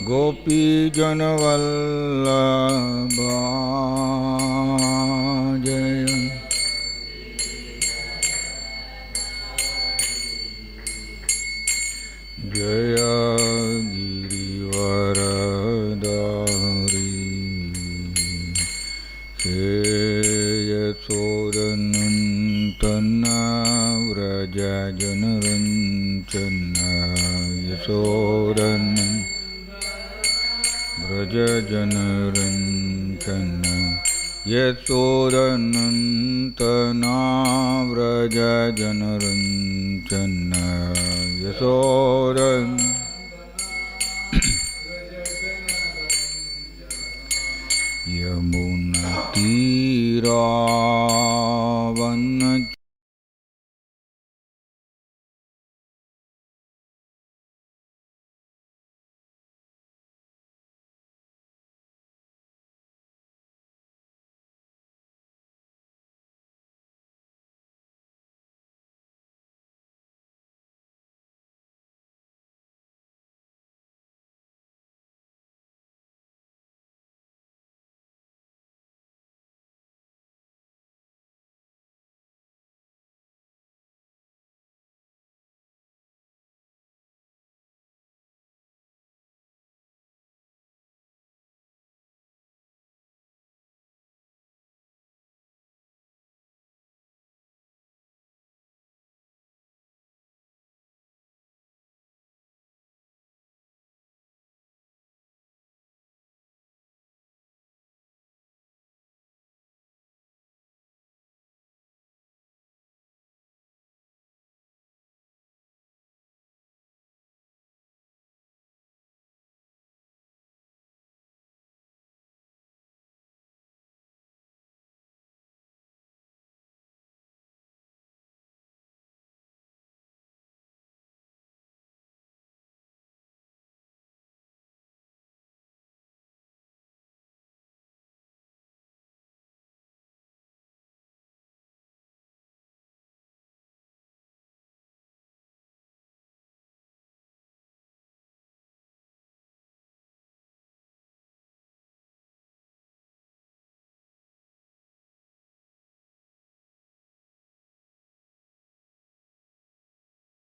गोपीजनवल्लभा जय जय गिरिवरधारी हे यशोदनन्दना व्रजजनरञ्जना यशोदनन्दना व्रजजनरञ्जना यशोदनन्दना व्रजजनरञ्जना यशोदन यमुनातीरावन्न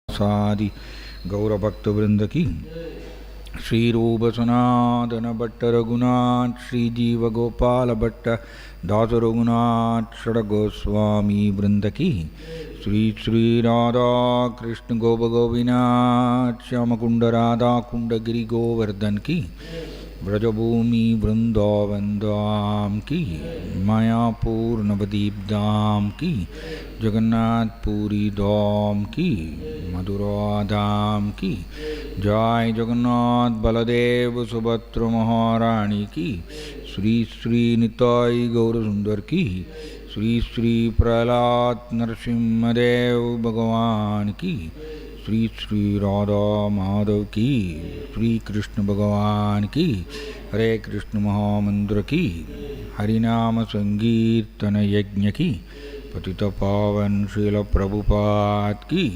सादि गौरभक्त वृंद की श्री रूप सनातन भट्ट रघुनाथ श्री जीव गोपाल भट्ट दास रघुनाथ षड गोस्वामी वृंद की श्री श्री राधा कृष्ण गोप गोपीनाथ श्याम कुंड राधा कुंड गिरि गोवर्धन की व्रजभूमि वृंदावन धाम की मायापुर नवदीप धाम की जगन्नाथपुरी धाम की मधुरा धाम की जय जगन्नाथ बलदेव सुभद्र महारानी की श्री श्री निताई गौर सुंदर की श्री श्री प्रहलाद नरसिंहदेव भगवान की श्री श्री राधा माधव की श्री कृष्ण भगवान की हरे कृष्ण महामंत्र की हरिनाम संकीर्तन यज्ञ की पतित पावन श्रील प्रभुपाद की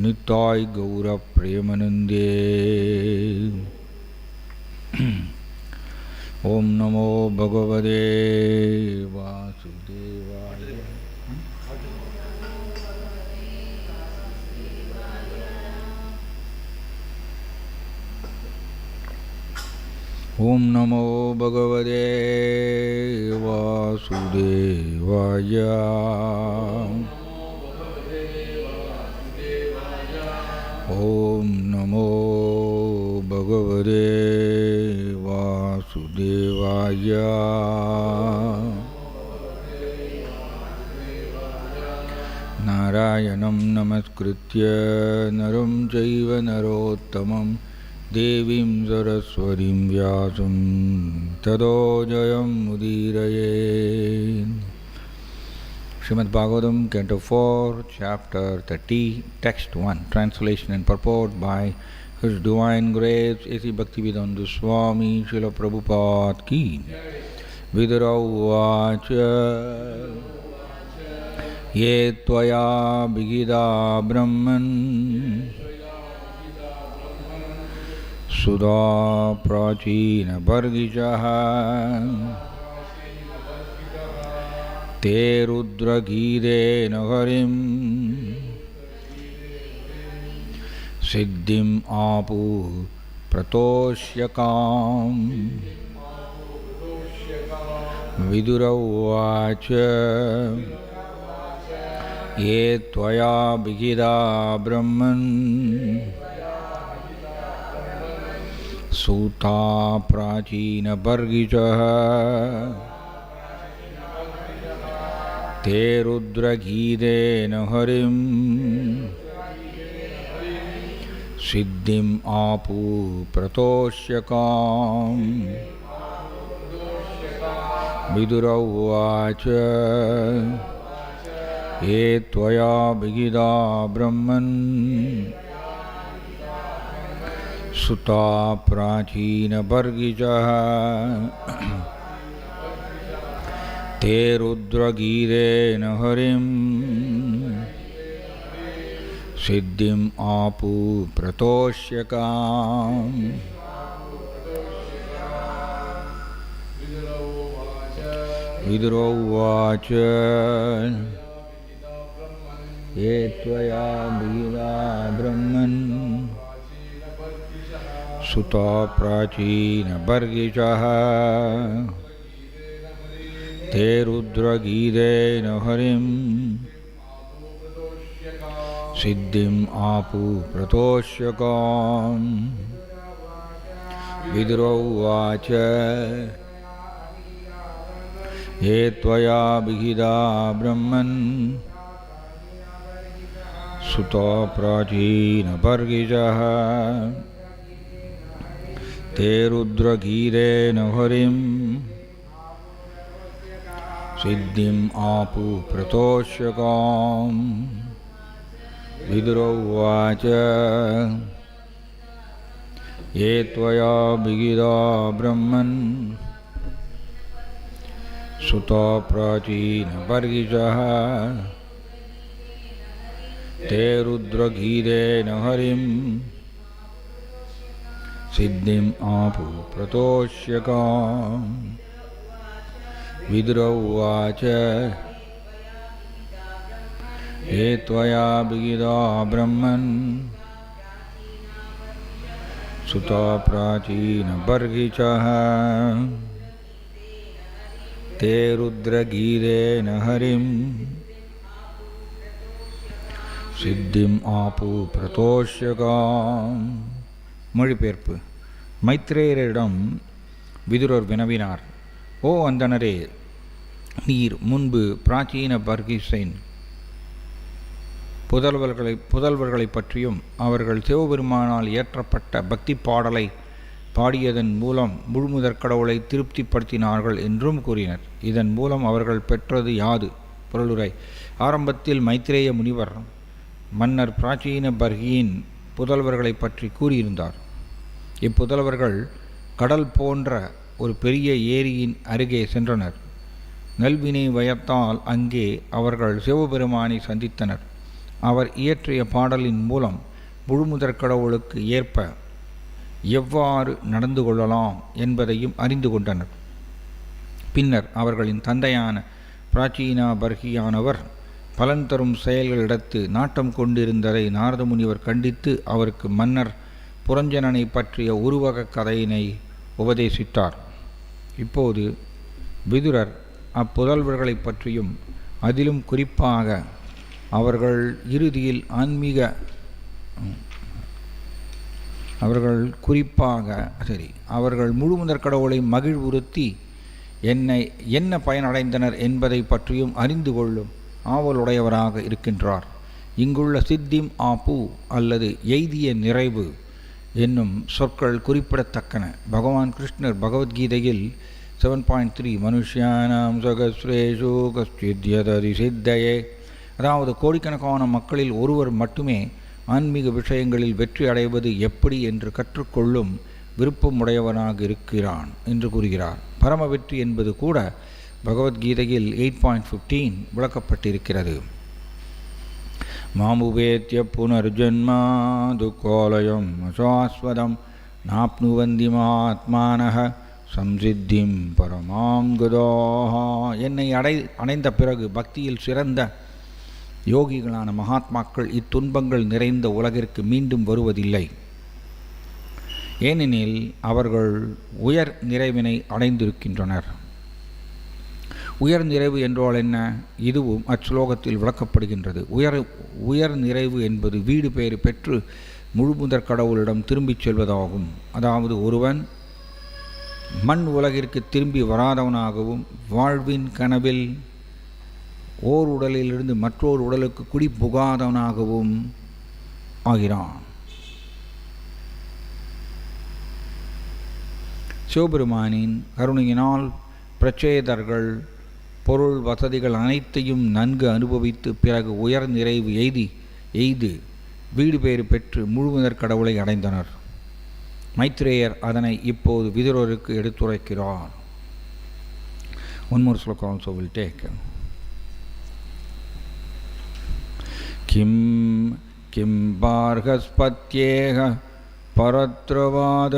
निताय गौर प्रेमानंदे। ओम नमो भगवते वासुदेवाय। ओम नमो भगवते वासुदेवाय। ओम नमो भगवते वासुदेवाय। नारायणं नमस्कृत्य नरं चैव नरोत्तमं देवीं सरस्वतीं व्यासं ततो जयमुदीरयेत्। Srimad Bhagavatam, Canto 4, Chapter 30, Text 1, Translation and Purport by His Divine Grace A.C. Bhaktivedanta Swami Srila Prabhupada Ki. Vidura Uvacha Ye Tvaya Bhigida Brahman सुधा प्राचीनवर्गिजः ते रुद्रगीतेन हरिं सिद्धिम् आपुः प्रतोष्यकाम्। विदुर उवाच ये त्वया विहिता ब्रह्मन् सूता प्राचीनवर्गिजः ते रुद्रगीतेन हरिं सिद्धिम् आपुः प्रतोष्यकाम्। विदुर उवाच ये त्वया विहिता ब्रह्मन् सुता प्राचीनवर्गिजः ते रुद्रगीतेन हरिं सिद्धिम् आपुः प्रतोष्यकाम्। विदुर उवाच ये त्वया विहिता ब्रह्मन् सुता प्राचीनवर्गिजः ते रुद्रगीतेन हरिं सिद्धिम् आपुः प्रतोष्यकाम्। विदुर उवाच ये त्वया विहिता ब्रह्मन् सुता प्राचीनवर्गिजः ते रुद्रगीतेन हरिं सिद्धिम् आपुः प्रतोष्यकाम्। विदुर उवाच ये त्वया विहिता ब्रह्मन् सुता प्राचीनवर्गिजः ते रुद्रगीतेन हरिं सिद्धिम् आपुः प्रतोष्यकाम्। विदुर उवाच ये त्वया विहिता ब्रह्मन् सुता प्राचीनवर्गिजः ते रुद्रगीतेन हरिं सिद्धिम् आपुः प्रतोष्यकाम्। மொழிபெயர்ப்பு. மைத்ரேயரிடம் விதுரர் வினவினார், ஓ அந்தணரே, நீர் முன்பு பிராச்சீன பர்கிஸின் புதல்வர்களை பற்றியும் அவர்கள் சிவபெருமானால் இயற்றப்பட்ட பக்தி பாடலை பாடியதன் மூலம் முழுமுதற் கடவுளை திருப்திப்படுத்தினார்கள் என்றும் கூறினர். இதன் மூலம் அவர்கள் பெற்றது யாது? பொருளுரை. ஆரம்பத்தில் மைத்ரேய முனிவர் மன்னர் பிராச்சீன பர்கியின் புதல்வர்களை பற்றி கூறியிருந்தார். இப்புதல்வர்கள் கடல் போன்ற ஒரு பெரிய ஏரியின் அருகே சென்றனர். நல்வினை வயத்தால் அங்கே அவர்கள் சிவபெருமானை சந்தித்தனர். அவர் இயற்றிய பாடலின் மூலம் முழுமுதற் கடவுளுக்கு ஏற்ப எவ்வாறு நடந்து கொள்ளலாம் என்பதையும் அறிந்து கொண்டனர். பின்னர் அவர்களின் தந்தையான பிராச்சீனா பர்கியானவர் பலன் தரும் செயல்களிடத்து நாட்டம் கொண்டிருந்ததை நாரத முனிவர் கண்டித்து அவருக்கு மன்னர் புரஞ்சனனை பற்றிய உருவக கதையினை உபதேசித்தார். இப்போது விதுரர் அப்புதல்வர்களை பற்றியும் அதிலும் குறிப்பாக அவர்கள் இறுதியில் அவர்கள் முழுமுதற் கடவுளை மகிழ்வுறுத்தி என்ன பயனடைந்தனர் என்பதை பற்றியும் அறிந்து கொள்ளும் ஆவலுடையவராக இருக்கின்றார். இங்குள்ள சித்திம் ஆப்பு அல்லது எய்திய நிறைவு என்னும் சொற்கள் குறிப்பிடத்தக்கன. பகவான் கிருஷ்ணர் பகவத்கீதையில் 7.3 மனுஷ்யானாம் சகஸ்ரேஷு கஸ்சித்யததி சித்தயே, அதாவது கோடிக்கணக்கான மக்களில் ஒருவர் மட்டுமே ஆன்மீக விஷயங்களில் வெற்றி அடைவது எப்படி என்று கற்றுக்கொள்ளும் விருப்பமுடையவனாக இருக்கிறான் என்று கூறுகிறார். பரம வெற்றி என்பது கூட பகவத்கீதையில் 8.15 விளக்கப்பட்டிருக்கிறது. மாமுபேத்ய புனர்ஜன்மா துக்கோலயம் அசாஸ்வதம் நாப்னுவந்தி மகாத்மானஹ சம்சித்திம் பரமாம் கதாஹ. என்னை அடைந்த பிறகு பக்தியில் சிறந்த யோகிகளான மகாத்மாக்கள் இத்துன்பங்கள் நிறைந்த உலகிற்கு மீண்டும் வருவதில்லை. ஏனெனில் அவர்கள் உயர் நிறைவினை அடைந்திருக்கின்றனர். உயர் நிறைவு என்றால் என்ன? இதுவும் அச்லோகத்தில் விளக்கப்படுகின்றது. உயர் நிறைவு என்பது வீடு பேறு பெற்று முழுமுதற் கடவுளிடம் திரும்பிச் செல்வதாகும். அதாவது ஒருவன் மண் உலகிற்கு திரும்பி வராதவனாகவும் வாழ்வின் கனவில் ஓர் உடலிலிருந்து மற்றொரு உடலுக்கு குடி புகாதவனாகவும் ஆகிறான். சிவபெருமானின் கருணையினால் பிரச்சேதர்கள் பொருள் வசதிகள் அனைத்தையும் நன்கு அனுபவித்து பிறகு உயர் நிறைவு எய்து வீடு பேறு பெற்று முழுமுதற் கடவுளை அடைந்தனர். மைத்ரேயர் அதனை இப்போது விதுரருக்கு எடுத்துரைக்கிறார். One more sloka also will take. கிம் பார்கஸ்பத்யேக பரத்ரவாத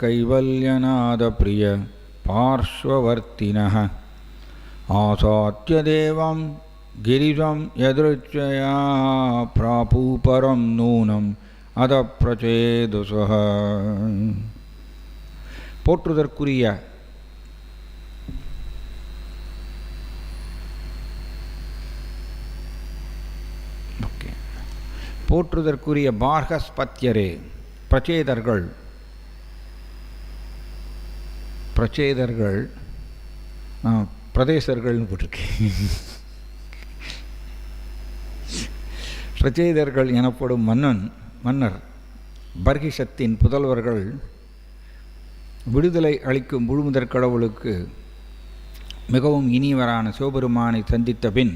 கைவல்யநாத பிரிய பார்ஷ்வவர்த்தினஹ ஆசாத்ய தேவம் கிரிஷம் யத்ருச்சயா பிராபூபரம் நூனம் அத பிரச்சேதுசஹ. போற்றுதற்குரிய பார்கஸ்பத்யரே பிரச்சேதர்கள் பிரதேசர்கள்னு போட்டிருக்கேன். பிரச்சேதர்கள் எனப்படும் மன்னர் பர்கிஷத்தின் புதல்வர்கள் விடுதலை அளிக்கும் முழுமுதற் கடவுளுக்கு மிகவும் இனியவரான சிவபெருமானை சந்தித்த பின்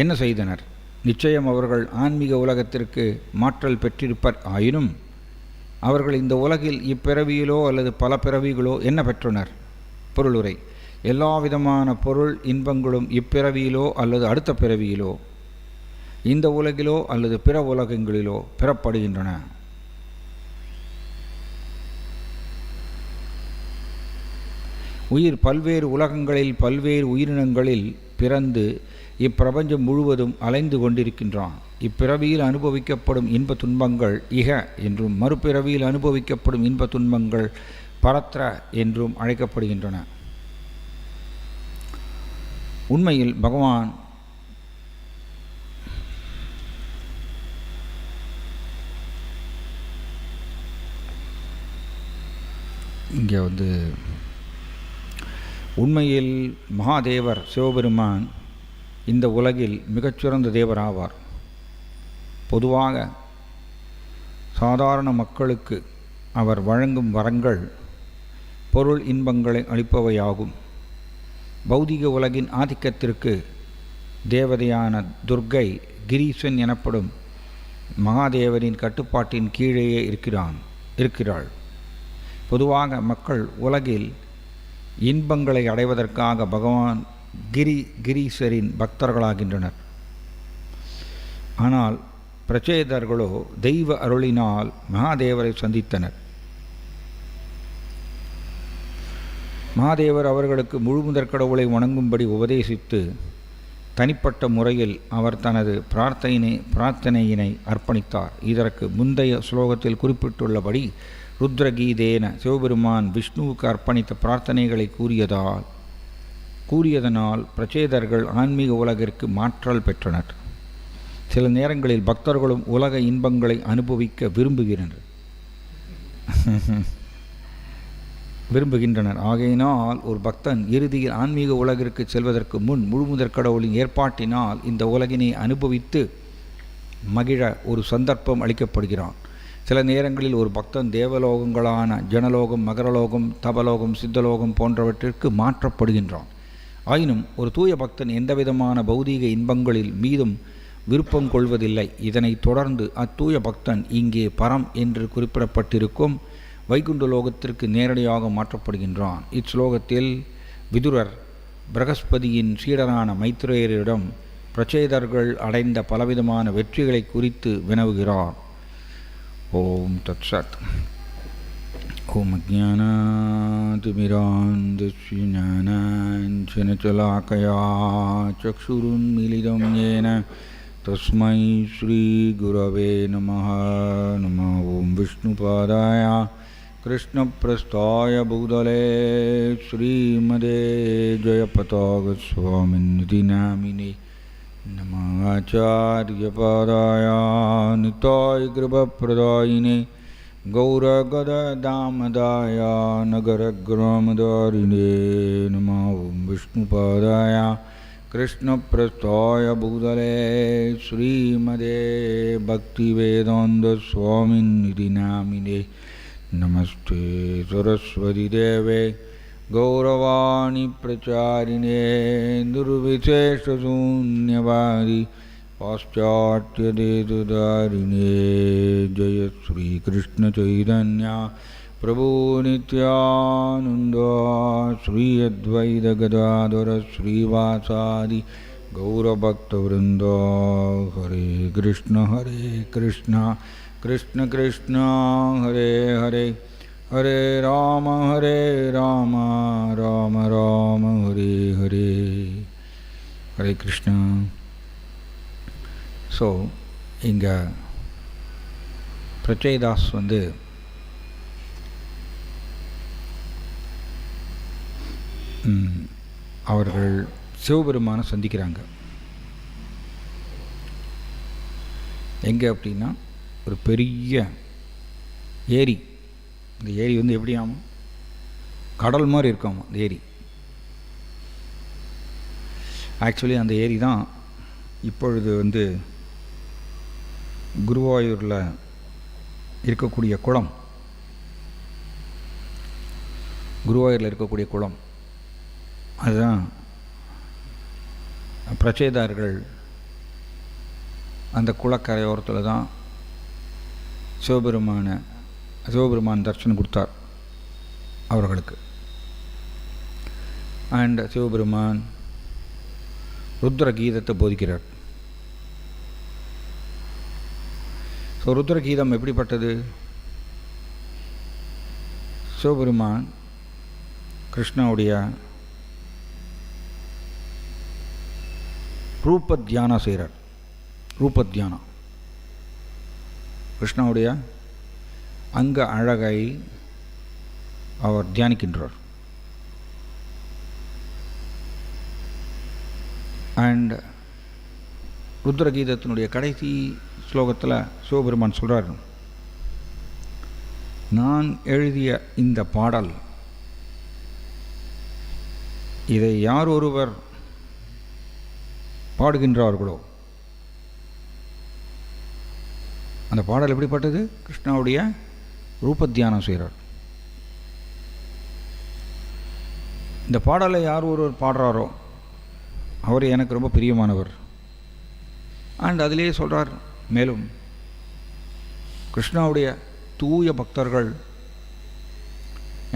என்ன செய்தனர்? நிச்சயம் அவர்கள் ஆன்மீக உலகத்திற்கு மாற்றல் பெற்றிருப்பர். ஆயினும் அவர்கள் இந்த உலகில் இப்பிறவியிலோ அல்லது பல பிறவிகளோ என்ன பெற்றனர்? பொருளுரை: எல்லா விதமான பொருள் இன்பங்களும் இப்பிறவியிலோ அல்லது அடுத்த பிறவியிலோ இந்த உலகிலோ அல்லது பிற உலகங்களிலோ பெறப்படுகின்றன. உயிர் பல்வேறு உலகங்களில் பல்வேறு உயிரினங்களில் பிறந்து இப்பிரபஞ்சம் முழுவதும் அலைந்து கொண்டிருக்கின்றான். இப்பிறவியில் அனுபவிக்கப்படும் இன்ப துன்பங்கள் இக என்றும் மறுபிறவியில் அனுபவிக்கப்படும் இன்ப துன்பங்கள் பரத்ர என்றும் அழைக்கப்படுகின்றன. உண்மையில் பகவான் இங்கே உண்மையில் மகாதேவர் சிவபெருமான் இந்த உலகில் மிகச்சிறந்த தேவராவார். பொதுவாக சாதாரண மக்களுக்கு அவர் வழங்கும் வரங்கள் பொருள் இன்பங்களை அளிப்பவையாகும். பௌதிக உலகின் ஆதிக்கத்திற்கு தேவதையான துர்க்கை கிரீசன் எனப்படும் மகாதேவரின் கட்டுப்பாட்டின் கீழேயே இருக்கிறாள். பொதுவாக மக்கள் உலகில் இன்பங்களை அடைவதற்காக பகவான் கிரீசரின் பக்தர்களாகின்றனர். ஆனால் பிரச்சேதர்களோ தெய்வ அருளினால் மகாதேவரை சந்தித்தனர். மகாதேவர் அவர்களுக்கு முழுமுதற் கடவுளை வணங்கும்படி உபதேசித்து தனிப்பட்ட முறையில் அவர் தனது பிரார்த்தனையினை அர்ப்பணித்தார். இதற்கு முந்தைய ஸ்லோகத்தில் குறிப்பிட்டுள்ளபடி ருத்ரகீதேன சிவபெருமான் விஷ்ணுவுக்கு அர்ப்பணித்த பிரார்த்தனைகளை கூறியதனால் பிரச்சேதர்கள் ஆன்மீக உலகிற்கு மாற்றல் பெற்றனர். சில நேரங்களில் பக்தர்களும் உலக இன்பங்களை அனுபவிக்க விரும்புகின்றனர். ஆகையினால் ஒரு பக்தன் இறுதியில் ஆன்மீக உலகிற்கு செல்வதற்கு முன் முழுமுதற் கடவுளின் ஏற்பாட்டினால் இந்த உலகினை அனுபவித்து மகிழ ஒரு சந்தர்ப்பம் அளிக்கப்படுகிறான். சில நேரங்களில் ஒரு பக்தன் தேவலோகங்களான ஜனலோகம், மகரலோகம், தபலோகம், சித்தலோகம் போன்றவற்றிற்கு மாற்றப்படுகின்றான். ஆயினும் ஒரு தூய பக்தன் எந்தவிதமான பௌதீக இன்பங்களில் மீதும் விருப்பம் கொள்வதில்லை. இதனைத் தொடர்ந்து அத்தூய பக்தன் இங்கே பரம் என்று குறிப்பிடப்பட்டிருக்கும் வைகுண்ட லோகத்திற்கு நேரடியாக மாற்றப்படுகின்றான். இச்லோகத்தில் விதுரர் பிரகஸ்பதியின் சீடரான மைத்ரேயரிடம் பிரச்சேதர்கள் அடைந்த பலவிதமான வெற்றிகளை குறித்து வினவுகிறார். ஓம் தத்சத். ஓம் அஜ்ஞானாதிமிராந்தஸ்ய ஞானாஞ்சனசலாக்கயா சக்ஷுருன்மிலிதம் யேன தஸ்மை ஸ்ரீகுரவே நமः. நமோ ஓம் விஷ்ணுபாதாய கிருஷ்ணப்ரஸ்தாய பூதலே ஸ்ரீமதே ஜயபதாகஸ்வாமிநிதி நாமினே நமः. ஆச்சார்யபாதாய நிதாய கிருபப்ரதாயினே गौरगदामदाय नगरग्रामदारिणे नमः. ओं विष्णुपादाय कृष्णप्रस्थाय भूतले श्रीमदे भक्तिवेदान्तस्वामिनिधि नामिने नमस्ते सरस्वतीदेवे गौरवाणी प्रचारिणे निर्विशेषशून्यवादी पाश्चात्यदेशधारिणे. जय श्री कृष्ण चैतन्य प्रभु नित्यानंद श्री अद्वैत गदाधर श्रीवासादि गौरभक्तवृंद. हरे कृष्ण कृष्ण कृष्ण हरे हरे हरे राम राम राम हरे हरे. हरे कृष्ण. ஸோ இங்கே பிரச்சைதாஸ் அவர்கள் சிவபெருமானை சந்திக்கிறாங்க. எங்கே அப்படின்னா ஒரு பெரிய ஏரி. இந்த ஏரி எப்படி ஆகும், கடல் மாதிரி இருக்காமா அந்த ஏரி. ஆக்சுவலி அந்த ஏரி தான் இப்பொழுது குருவாயூரில் இருக்கக்கூடிய குளம். குருவாயூரில் இருக்கக்கூடிய குளம் அதுதான் பிரச்சேதார்கள் அந்த குளக்கரையோரத்தில் தான் சிவபெருமான் தரிசனம் கொடுத்தார் அவர்களுக்கு. அண்ட் சிவபெருமான் ருத்ர கீதத்தை போதிக்கிறார். ஸோ ருத்ர கீதம் எப்படிப்பட்டது? சிவபெருமான் கிருஷ்ணனுடைய ரூப தியானம் செய்கிறார். ரூப தியானம் கிருஷ்ணனுடைய அங்க அழகை அவர் தியானிக்கின்றார். அண்ட் ருத்ரகீதத்தினுடைய கடைசி ஸ்லோகத்தில் சிவபெருமான் சொல்கிறார், நான் எழுதிய இந்த பாடல் இதை யார் ஒருவர் பாடுகின்றார்களோ அந்த பாடல் எப்படிப்பட்டது? கிருஷ்ணாவுடைய ரூபத்தியானம் செய்கிறார். இந்த பாடலை யார் ஒருவர் பாடுறாரோ அவர் எனக்கு ரொம்ப பிரியமானவர். அண்ட் அதிலே சொல்கிறார், மேலும் கிருஷ்ணாவுடைய தூய பக்தர்கள்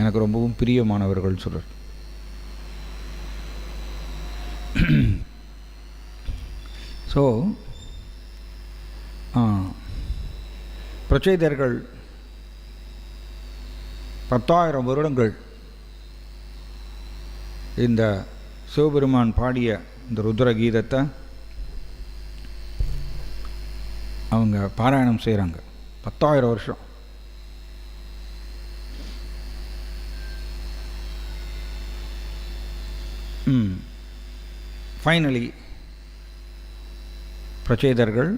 எனக்கு ரொம்பவும் பிரியமானவர்கள் சொல்கிறார். ஸோ பிரச்சேதர்கள் 10,000 வருடங்கள் இந்த சிவபெருமான் பாடிய இந்த ருத்ர கீதத்தை அவங்க பாராயணம் செய்கிறாங்க. 10,000 வருஷம். ஃபைனலி பிரச்சேதர்கள்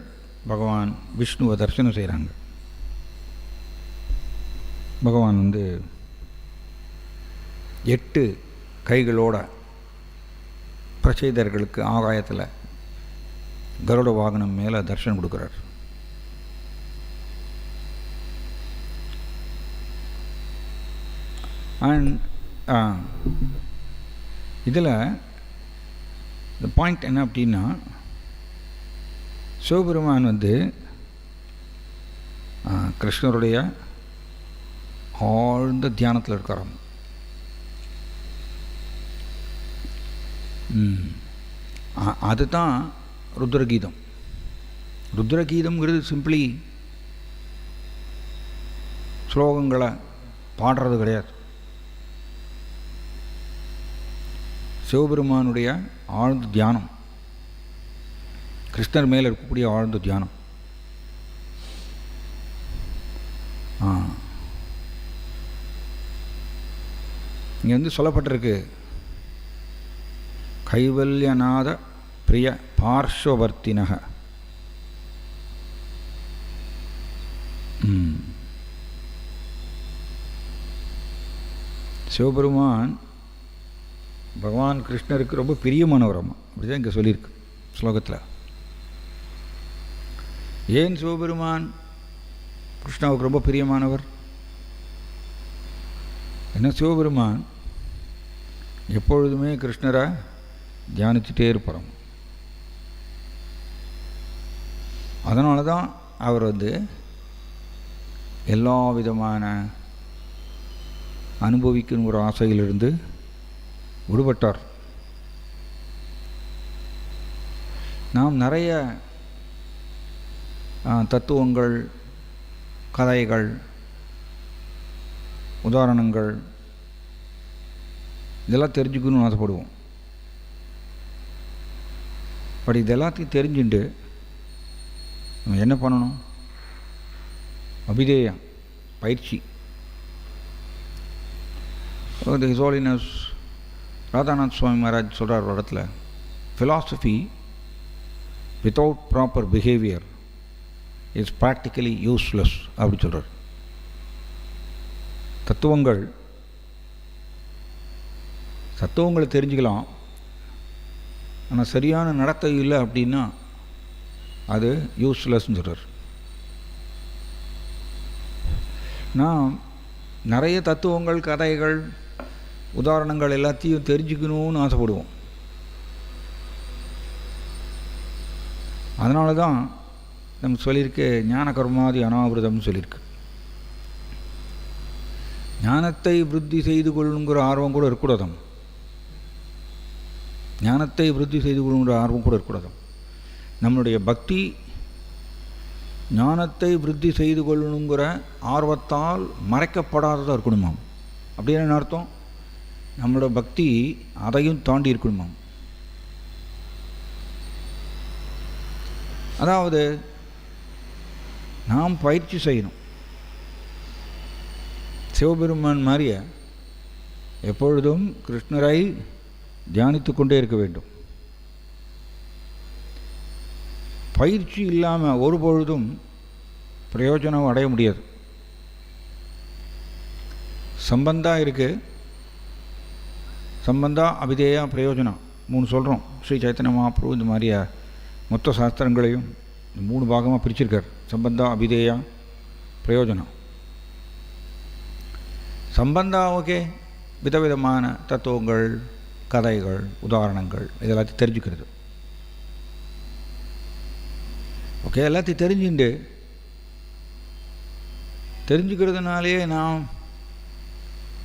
பகவான் விஷ்ணுவை தரிசனம் செய்கிறாங்க. பகவான் 8 கைகளோட பிரச்சேதர்களுக்கு ஆகாயத்தில் கருட வாகனம் மேலே தரிசனம் கொடுக்குறார். அண்ட் இதில் இந்த பாயிண்ட் என்ன அப்படின்னா, சிவபெருமான் கிருஷ்ணருடைய ஆழ்ந்த தியானத்தில் இருக்காராம். அதுதான் ருத்ரகீதம். ருத்ரகீதம்ங்கிறது சிம்பிளி ஸ்லோகங்களை பாடுறது கிடையாது. சிவபெருமானுடைய ஆழ்ந்த தியானம், கிருஷ்ணர் மேலே இருக்கக்கூடிய ஆழ்ந்த தியானம். இங்கே வந்து சொல்லப்பட்டிருக்கு, கைவல்யநாத பிரிய பார்ஸ்வவர்த்தினக. சிவபெருமான் பகவான் கிருஷ்ணருக்கு ரொம்ப பிரியமானவரம்மா, அப்படிதான் இங்கே சொல்லியிருக்கு ஸ்லோகத்தில். ஏன் சிவபெருமான் கிருஷ்ணாவுக்கு ரொம்ப பிரியமானவர்? ஏன்னா சிவபெருமான் எப்பொழுதுமே கிருஷ்ணரை தியானிச்சுட்டே இருப்பார். அதனால தான் அவர் வந்து எல்லா விதமான அனுபவிக்கிற ஆசையிலிருந்து விடுபட்டார். நாம் நிறைய தத்துவங்கள், கதைகள், உதாரணங்கள் இதெல்லாம் தெரிஞ்சுக்கணும்னு ஆசைப்படுவோம். பட் இது எல்லாத்தையும் தெரிஞ்சுட்டு நம்ம என்ன பண்ணணும்? அபிதேயம், பயிற்சி. ஹிஸ் ஹோலினஸ் ராதாநாத் சுவாமி மகாராஜ் சொல்கிறார் ஒரு இடத்துல, philosophy without proper behavior is practically useless அப்படி சொல்கிறார். தத்துவங்களை தெரிஞ்சுக்கலாம், ஆனால் சரியான நடத்தை இல்லை அப்படின்னா அது யூஸ்லெஸ்ன்னு சொல்கிறார். நான் நிறைய தத்துவங்கள், கதைகள், உதாரணங்கள் எல்லாத்தையும் தெரிஞ்சுக்கணும்னு ஆசைப்படுவோம். அதனால தான் நம்ம சொல்லியிருக்கு, ஞான கர்மாதி அனாவிரதம்னு சொல்லியிருக்கு. ஞானத்தை விருத்தி செய்து கொள்ளுங்கிற ஆர்வம் கூட இருக்கக்கூடாது. ஞானத்தை விருத்தி செய்து கொள்ளுங்கிற ஆர்வம் கூட இருக்கக்கூடாது. நம்மளுடைய பக்தி ஞானத்தை விருத்தி செய்து கொள்ளணுங்கிற ஆர்வத்தால் மறைக்கப்படாததாக இருக்கணுமாம். அப்படின்னு என்ன அர்த்தம்? நம்மளோட பக்தி அதையும் தாண்டி இருக்கணுமாம். அதாவது நாம் பயிற்சி செய்யணும். சிவபெருமான் மாதிரியே எப்பொழுதும் கிருஷ்ணரை தியானித்து கொண்டே இருக்க வேண்டும். பயிற்சி இல்லாமல் ஒரு பொழுதும் பிரயோஜனம் அடைய முடியாது. சம்பந்தா இருக்குது, சம்பந்தா, அபிதேயா, பிரயோஜனம் 3 சொல்கிறோம். ஸ்ரீ சைத்தன்ய மகாபிரபு இந்த மாதிரியா மொத்த சாஸ்திரங்களையும் 3 பாகமாக பிரிச்சிருக்கார். சம்பந்தா, அபிதேயா, பிரயோஜனம். சம்பந்தா ஓகே, விதவிதமான தத்துவங்கள், கதைகள், உதாரணங்கள் இதெல்லாத்தையும் தெரிஞ்சுக்கிறது. ஓகே, எல்லாத்தையும் தெரிஞ்சுக்கிறதுனாலே நாம்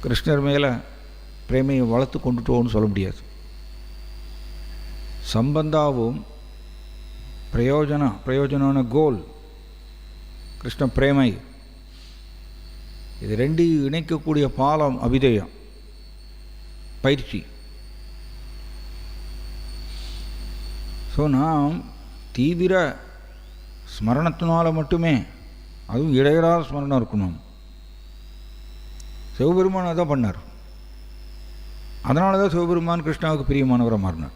கிருஷ்ணர் மேலே பிரேமையை வளர்த்து கொண்டுட்டோன்னு சொல்ல முடியாது. சம்பந்தாவும் பிரயோஜனான கோல் கிருஷ்ண பிரேமை, இது 2 இணைக்கக்கூடிய பாலம் அபிதேயம், பயிற்சி. ஸோ நாம் தீவிர ஸ்மரணத்தினால மட்டுமே, அதுவும் இடையறாத ஸ்மரணம் இருக்கணும். சிவபெருமான் அதான் பண்ணார். அதனால தான் சிவபெருமான் கிருஷ்ணாவுக்கு பிரியமானவராக மாறினார்.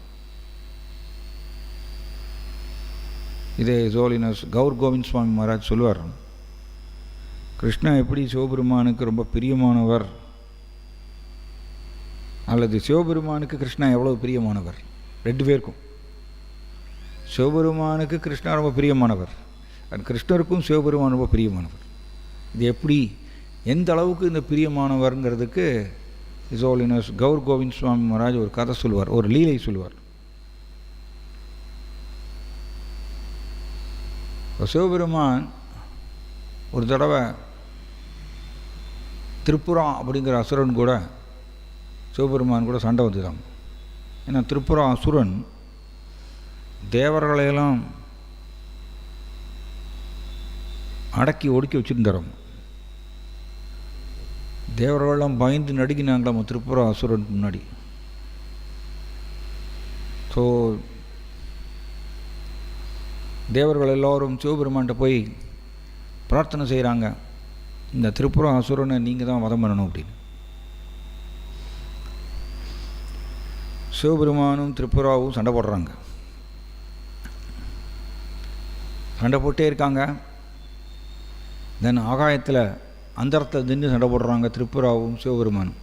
இதே ஹோலினஸ் கௌர் கோவிந்த் சுவாமி மகாராஜ் சொல்லுவார், கிருஷ்ணா எப்படி சிவபெருமானுக்கு ரொம்ப பிரியமானவர், அல்லது சிவபெருமானுக்கு கிருஷ்ணா எவ்வளோ பிரியமானவர். 2 பேருக்கும். சிவபெருமானுக்கு கிருஷ்ணா ரொம்ப பிரியமானவர், அது கிருஷ்ணருக்கும் சிவபெருமான் ரொம்ப பிரியமானவர். இது எப்படி, எந்த அளவுக்கு இந்த பிரியமானவர்ங்கிறதுக்கு ஹிஸ் ஹோலினஸ் கௌர் கோவிந்த் சுவாமி மகாராஜ் ஒரு கதை சொல்லுவார், ஒரு லீலை சொல்லுவார். சிவபெருமான் ஒரு தடவை திரிபுரா அப்படிங்கிற அசுரன் கூட சிவபெருமான் கூட சண்டை வந்துதான். ஏன்னா திரிபுரா அசுரன் தேவர்களையெல்லாம் அடக்கி ஒடுக்கி வச்சுருந்தார். தேவர்களெல்லாம் பயந்து நடுங்கினாங்களாம் திரிபுர அசுரன் முன்னாடி. ஸோ தேவர்கள் எல்லோரும் சிவபெருமான்கிட்ட போய் பிரார்த்தனை செய்கிறாங்க, இந்த திரிபுர அசுரனை நீங்கள் தான் வதம் பண்ணணும் அப்படின்னு. சிவபெருமானும் திரிபுராவும் சண்டை போடுறாங்க. சண்டை போட்டே இருக்காங்க. தென் ஆகாயத்தில் அந்தரத்தில் நின்று சண்டை போடுறாங்க திரிபுராவும் சிவபெருமானும்.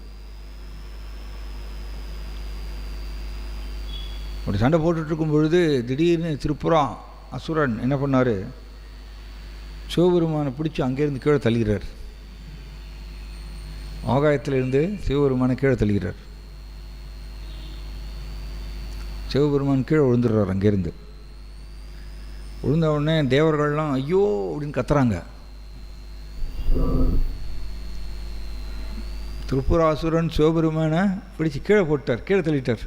அப்படி சண்டை போட்டுட்ருக்கும் பொழுது திடீர்னு திரிபுரா அசுரன் என்ன பண்ணார், சிவபெருமானை பிடிச்சி அங்கேருந்து கீழே தள்ளுகிறார். ஆகாயத்திலிருந்து சிவபெருமானை கீழே தள்ளுகிறார். சிவபெருமான் கீழே விழுந்துடுறார். அங்கேருந்து விழுந்த உடனே தேவர்கள்லாம் ஐயோ அப்படின்னு கத்துறாங்க. திரிபுராசுரன் சிவபெருமானை பிடிச்சி கீழே போட்டார், கீழே தள்ளிட்டார்.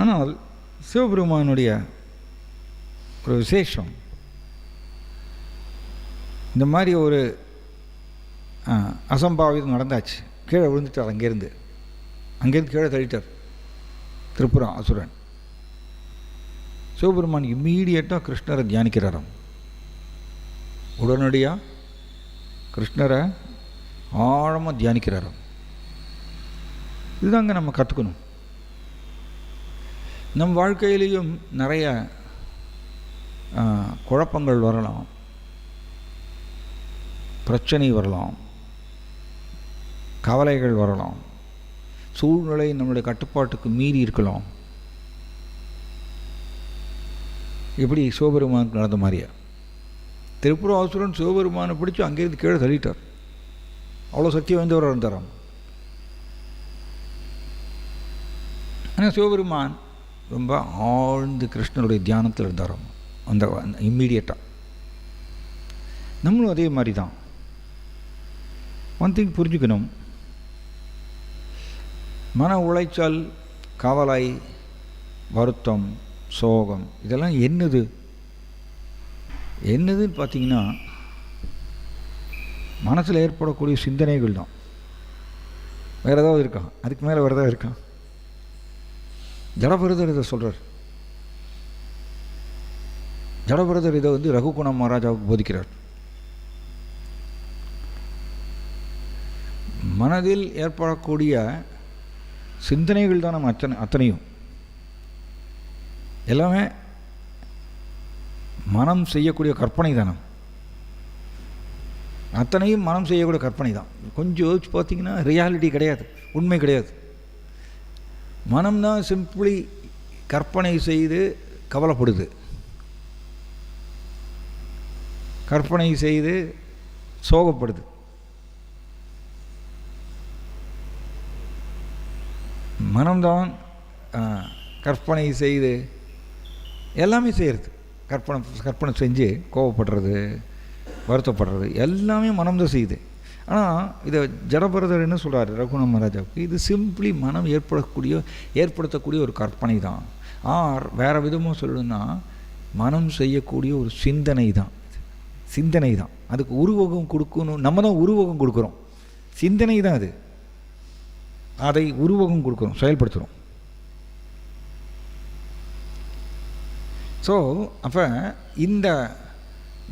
ஆனால் சிவபெருமானுடைய ஒரு விசேஷம், இந்த மாதிரி ஒரு அசம்பாவிதம் நடந்தாச்சு. கீழே விழுந்துட்டார். அங்கேருந்து கீழே தள்ளிட்டார் திரிபுரா அசுரன். சிவபெருமான் இம்மீடியட்டாக கிருஷ்ணரை தியானிக்கிறாராம். உடனடியாக கிருஷ்ணரை ஆழமாக தியானிக்கிறாராம். இதுதாங்க நம்ம கற்றுக்கணும். நம் வாழ்க்கையிலையும் நிறைய குழப்பங்கள் வரலாம், பிரச்சனை வரலாம், கவலைகள் வரலாம், சூழ்நிலை நம்முடைய கட்டுப்பாட்டுக்கு மீறி இருக்கலாம். இப்படி சிவபெருமானுக்கு நடந்த மாதிரியா திரிபுராசுரன் சிவபெருமானை பிடிச்சி அங்கேருந்து கீழே தள்ளிட்டார். அவ்வளோ சக்தி வாய்ந்தவராக இருந்தாராம். ஆனால் சிவபெருமான் ரொம்ப ஆழ்ந்து கிருஷ்ணனுடைய தியானத்தில் இருந்தாராம் அந்த இம்மீடியட்டாக. நம்மளும் அதே மாதிரி தான். ஒன் திங் புரிஞ்சுக்கணும், மன உளைச்சல், கவலை, வருத்தம், சோகம் இதெல்லாம் என்னதுன்னு பார்த்தீங்கன்னா மனசில் ஏற்படக்கூடிய சிந்தனைகள் தான். வேறு ஏதாவது இருக்கா? அதுக்கு மேலே வேறு ஏதாவது இருக்கா? ஜடபரதர் இதை சொல்கிறார். ஜடபரதர் இதை ரகுகுண மகாராஜாவுக்கு போதிக்கிறார். மனதில் ஏற்படக்கூடிய சிந்தனைகள் தான் நம்ம அத்தனையும் எல்லாமே மனம் செய்யக்கூடிய கற்பனை தானே. அத்தனையும் மனம் செய்யக்கூடிய கற்பனை தான். கொஞ்சம் யோசிச்சு பார்த்தீங்கன்னா ரியாலிட்டி கிடையாது, உண்மை கிடையாது. மனம்தான் சிம்பிளி கற்பனை செய்து கவலைப்படுது, கற்பனை செய்து சோகப்படுது. மனம்தான் கற்பனை செய்து எல்லாமே செய்கிறது. கற்பனை செஞ்சு கோபப்படுறது, வருத்தப்படுறது எல்லாமே மனம்தான் செய்யுது. ஆனால் இதை ஜடபரதர் என்ன சொல்கிறார் ரகுகுண மகாராஜாவுக்கு, இது சிம்பிளி மனம் ஏற்படுத்தக்கூடிய ஒரு கற்பனை தான். வேறு விதமாக சொல்லணும்னா மனம் செய்யக்கூடிய ஒரு சிந்தனை தான். அதுக்கு உருவகம் கொடுக்கணும். நம்ம தான் உருவகம் கொடுக்குறோம். சிந்தனை தான் அது. அதை உருவகம் கொடுக்குறோம், செயல்படுத்துகிறோம். ஸோ அப்போ இந்த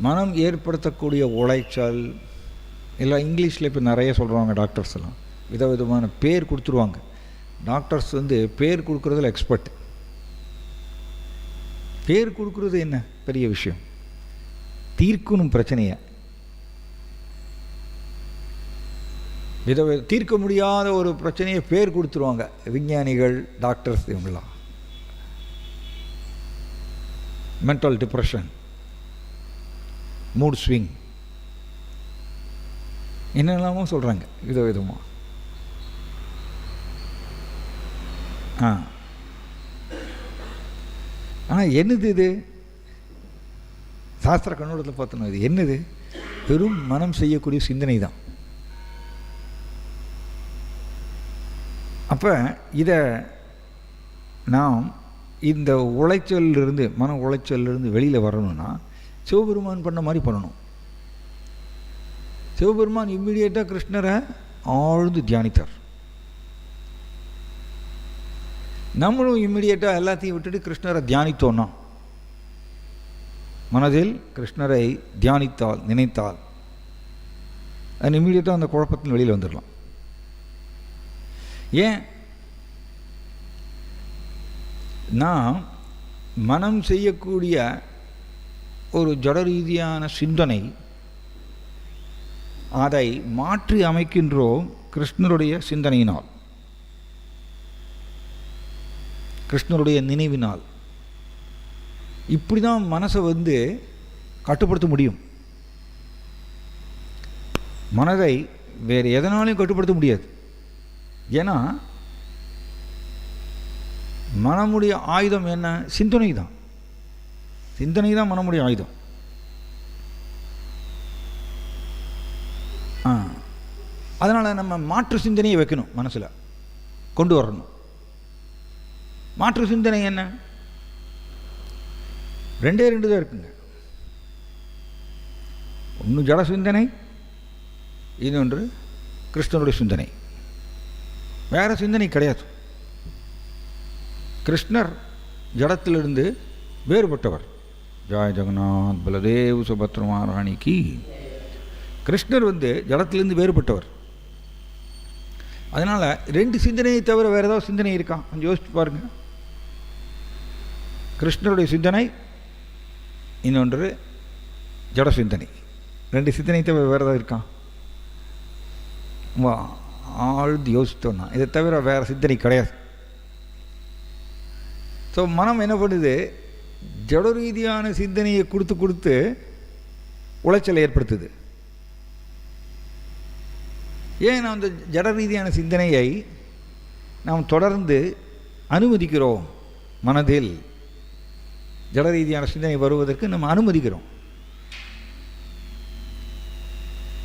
மனம் ஏற்படுத்தக்கூடிய உளைச்சல் இல்லை, இங்கிலீஷில் இப்போ நிறைய சொல்கிறாங்க டாக்டர்ஸ் எல்லாம், விதவிதமான பேர் கொடுத்துருவாங்க. டாக்டர்ஸ் பேர் கொடுக்குறதுல எக்ஸ்பர்ட். பேர் கொடுக்குறது என்ன பெரிய விஷயம்? தீர்க்கணும் பிரச்சனையை. தீர்க்க முடியாத ஒரு பிரச்சனையை பேர் கொடுத்துருவாங்க விஞ்ஞானிகள், டாக்டர்ஸ். இவங்களாம் மென்டல் டிப்ரெஷன், மூட் ஸ்விங், என்னெல்லாமோ சொல்கிறாங்க விதவிதமாக. ஆனால் என்னது இது? சாஸ்திர கண்ணோட்டத்தில் பார்த்தோன்னா இது என்னது? பெரும் மனம் செய்யக்கூடிய சிந்தனை தான். அப்போ இதை நாம் இந்த உளைச்சலிருந்து, மன உளைச்சலிருந்து வெளியில் வரணும்னா சிவபெருமான் பண்ண மாதிரி பண்ணணும். சிவபெருமான் இம்மிடியேட்டாக கிருஷ்ணரை ஆழ்ந்து தியானித்தார். நம்மளும் இம்மிடியேட்டாக எல்லாத்தையும் விட்டுட்டு கிருஷ்ணரை தியானித்தோன்னா, மனதில் கிருஷ்ணரை தியானித்தால், நினைத்தால், அது இம்மிடியேட்டாக அந்த குழப்பத்தின் வெளியில் வந்துடலாம். ஏன்? நாம் மனம் செய்யக்கூடிய ஒரு ஜட ரீதியான சிந்தனை, அதை மாற்றி அமைக்கின்றோம் கிருஷ்ணருடைய சிந்தனையினால், கிருஷ்ணருடைய நினைவினால். இப்படி தான் மனசை கட்டுப்படுத்த முடியும். மனதை வேறு எதனாலையும் கட்டுப்படுத்த முடியாது. ஏன்னா மனமுடைய ஆயுதம் என்ன? சிந்தனை தான். சிந்தனை தான் மனமுடைய ஆயுதம். அதனால் நம்ம மாற்று சிந்தனையை வைக்கணும், மனசில் கொண்டு வரணும். மாற்று சிந்தனை என்ன? ரெண்டே ரெண்டு தான் இருக்குங்க. ஒன்று ஜட சிந்தனை, இன்னொன்று கிருஷ்ணனுடைய சிந்தனை. வேறு சிந்தனை கிடையாது. கிருஷ்ணர் ஜடத்திலிருந்து வேறுபட்டவர். ஜாய் ஜெகநாத் பலதேவ் சுபத்ரமா ராணிக்கு. கிருஷ்ணர் ஜடத்திலிருந்து வேறுபட்டவர். அதனால் ரெண்டு சிந்தனையை தவிர வேறு ஏதாவது சிந்தனை இருக்கா? கொஞ்சம் யோசிச்சு பாருங்கள். கிருஷ்ணருடைய சிந்தனை, இன்னொன்று ஜட சிந்தனை. ரெண்டு சிந்தனை தவிர வேறு ஏதாவது இருக்கா? ஆழ்ந்து யோசித்தோன்னா இதை தவிர வேறு சிந்தனை கிடையாது. ஸோ மனம் என்ன பண்ணுது? ஜட ரீதியான சிந்தனையை கொடுத்து உளைச்சலை ஏற்படுத்துது. ஏன் அந்த ஜட ரீதியான சிந்தனையை நாம் தொடர்ந்து அனுமதிக்கிறோம்? மனதில் ஜட ரீதியான சிந்தனை வருவதற்கு நம்ம அனுமதிக்கிறோம்.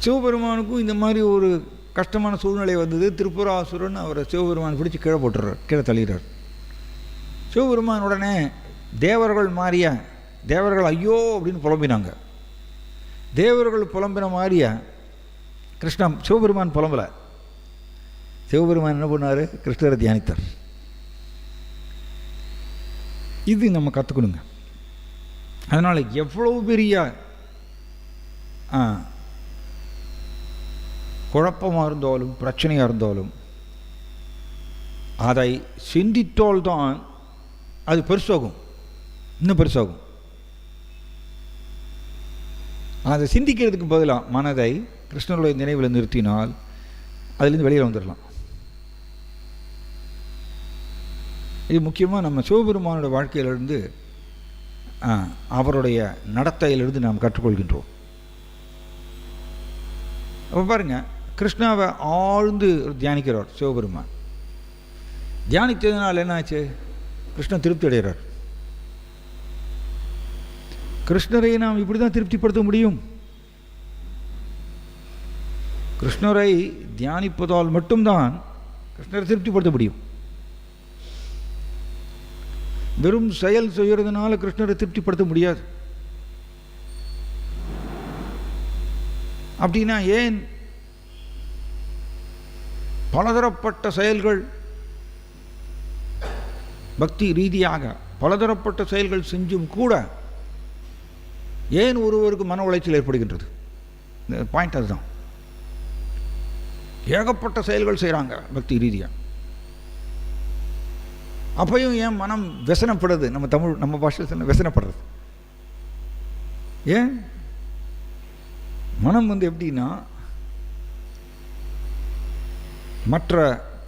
சிவபெருமானுக்கும் இந்த மாதிரி ஒரு கஷ்டமான சூழ்நிலை வந்தது. திரிபுராசுரன் அவரை சிவபெருமான் பிடிச்சி கீழே போட்டுறார், கீழே தள்ளிடுறார். சிவபெருமான் உடனே தேவர்கள் மாறிய தேவர்கள் ஐயோ அப்படின்னு புலம்பினாங்க. தேவர்கள் புலம்பின மாறிய சிவபெருமான் புலம்பலை. சிவபெருமான் என்ன பண்ணார்? கிருஷ்ணரை தியானித்தார். இது நம்ம கற்றுக்கணுங்க. அதனால் எவ்வளவு பெரிய குழப்பமாக இருந்தாலும் பிரச்சனையாக இருந்தாலும் அதை சிந்தித்தால் தான் அது பெருசாகும், இன்னும் பெருசாகும். அதை சிந்திக்கிறதுக்கு பதிலாக மனதை கிருஷ்ணனுடைய நினைவில் நிறுத்தினால் அதிலிருந்து வெளியில் வந்துடலாம். இது முக்கியமாக நம்ம சிவபெருமானோட வாழ்க்கையிலிருந்து, அவருடைய நடத்தையிலிருந்து நாம் கற்றுக்கொள்கின்றோம். அப்போ பாருங்கள், கிருஷ்ணாவை ஆழ்ந்து தியானிக்கிறார் சிவபெருமான். தியானித்ததுனால் என்ன ஆச்சு? கிருஷ்ணன் திருப்தி அடைகிறார். கிருஷ்ணரை நாம் இப்படி தான் திருப்திப்படுத்த முடியும். கிருஷ்ணரை தியானிப்பதால் மட்டும்தான் கிருஷ்ணரை திருப்திப்படுத்த முடியும். வெறும் செயல் செய்கிறதுனால கிருஷ்ணரை திருப்திப்படுத்த முடியாது. அப்படின்னா ஏன் பலதரப்பட்ட செயல்கள், பக்தி ரீதியாக பலதரப்பட்ட செயல்கள் செஞ்சும் கூட ஏன் ஒருவருக்கு மன உளைச்சல் ஏற்படுகின்றது? பாயிண்ட் அதுதான். ஏகப்பட்ட செயல்கள் செய்கிறாங்க பக்தி ரீதியாக, அப்பையும் ஏன் மனம் व्यसனப்படுது? நம்ம பாஷையில் சொன்ன व्यसனப்படுறது ஏன்? மனம் எப்படின்னா, மற்ற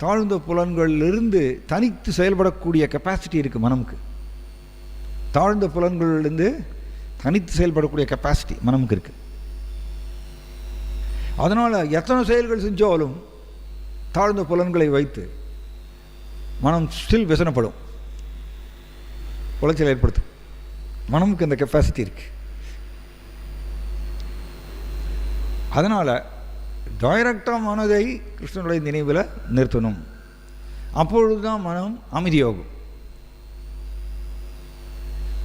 தாழ்ந்த புலன்களிலிருந்து தனித்து செயல்படக்கூடிய கெப்பாசிட்டி இருக்குது மனமுக்கு. தாழ்ந்த புலன்களிலிருந்து தனித்து செயல்படக்கூடிய கெப்பாசிட்டி மனமுக்கு இருக்குது. அதனால் எத்தனை செயல்கள் செஞ்சாலும் தாழ்ந்த புலன்களை வைத்து மனம் ஸ்டில் व्यसனப்படும், உளைச்சல் ஏற்படுத்தும். மனமுக்கு அந்த கெப்பாசிட்டி இருக்குது. அதனால் டைரக்டாக மனதை கிருஷ்ணனுடைய நினைவில் நிறுத்தணும். அப்பொழுது தான் மனம் அமைதியாகும்.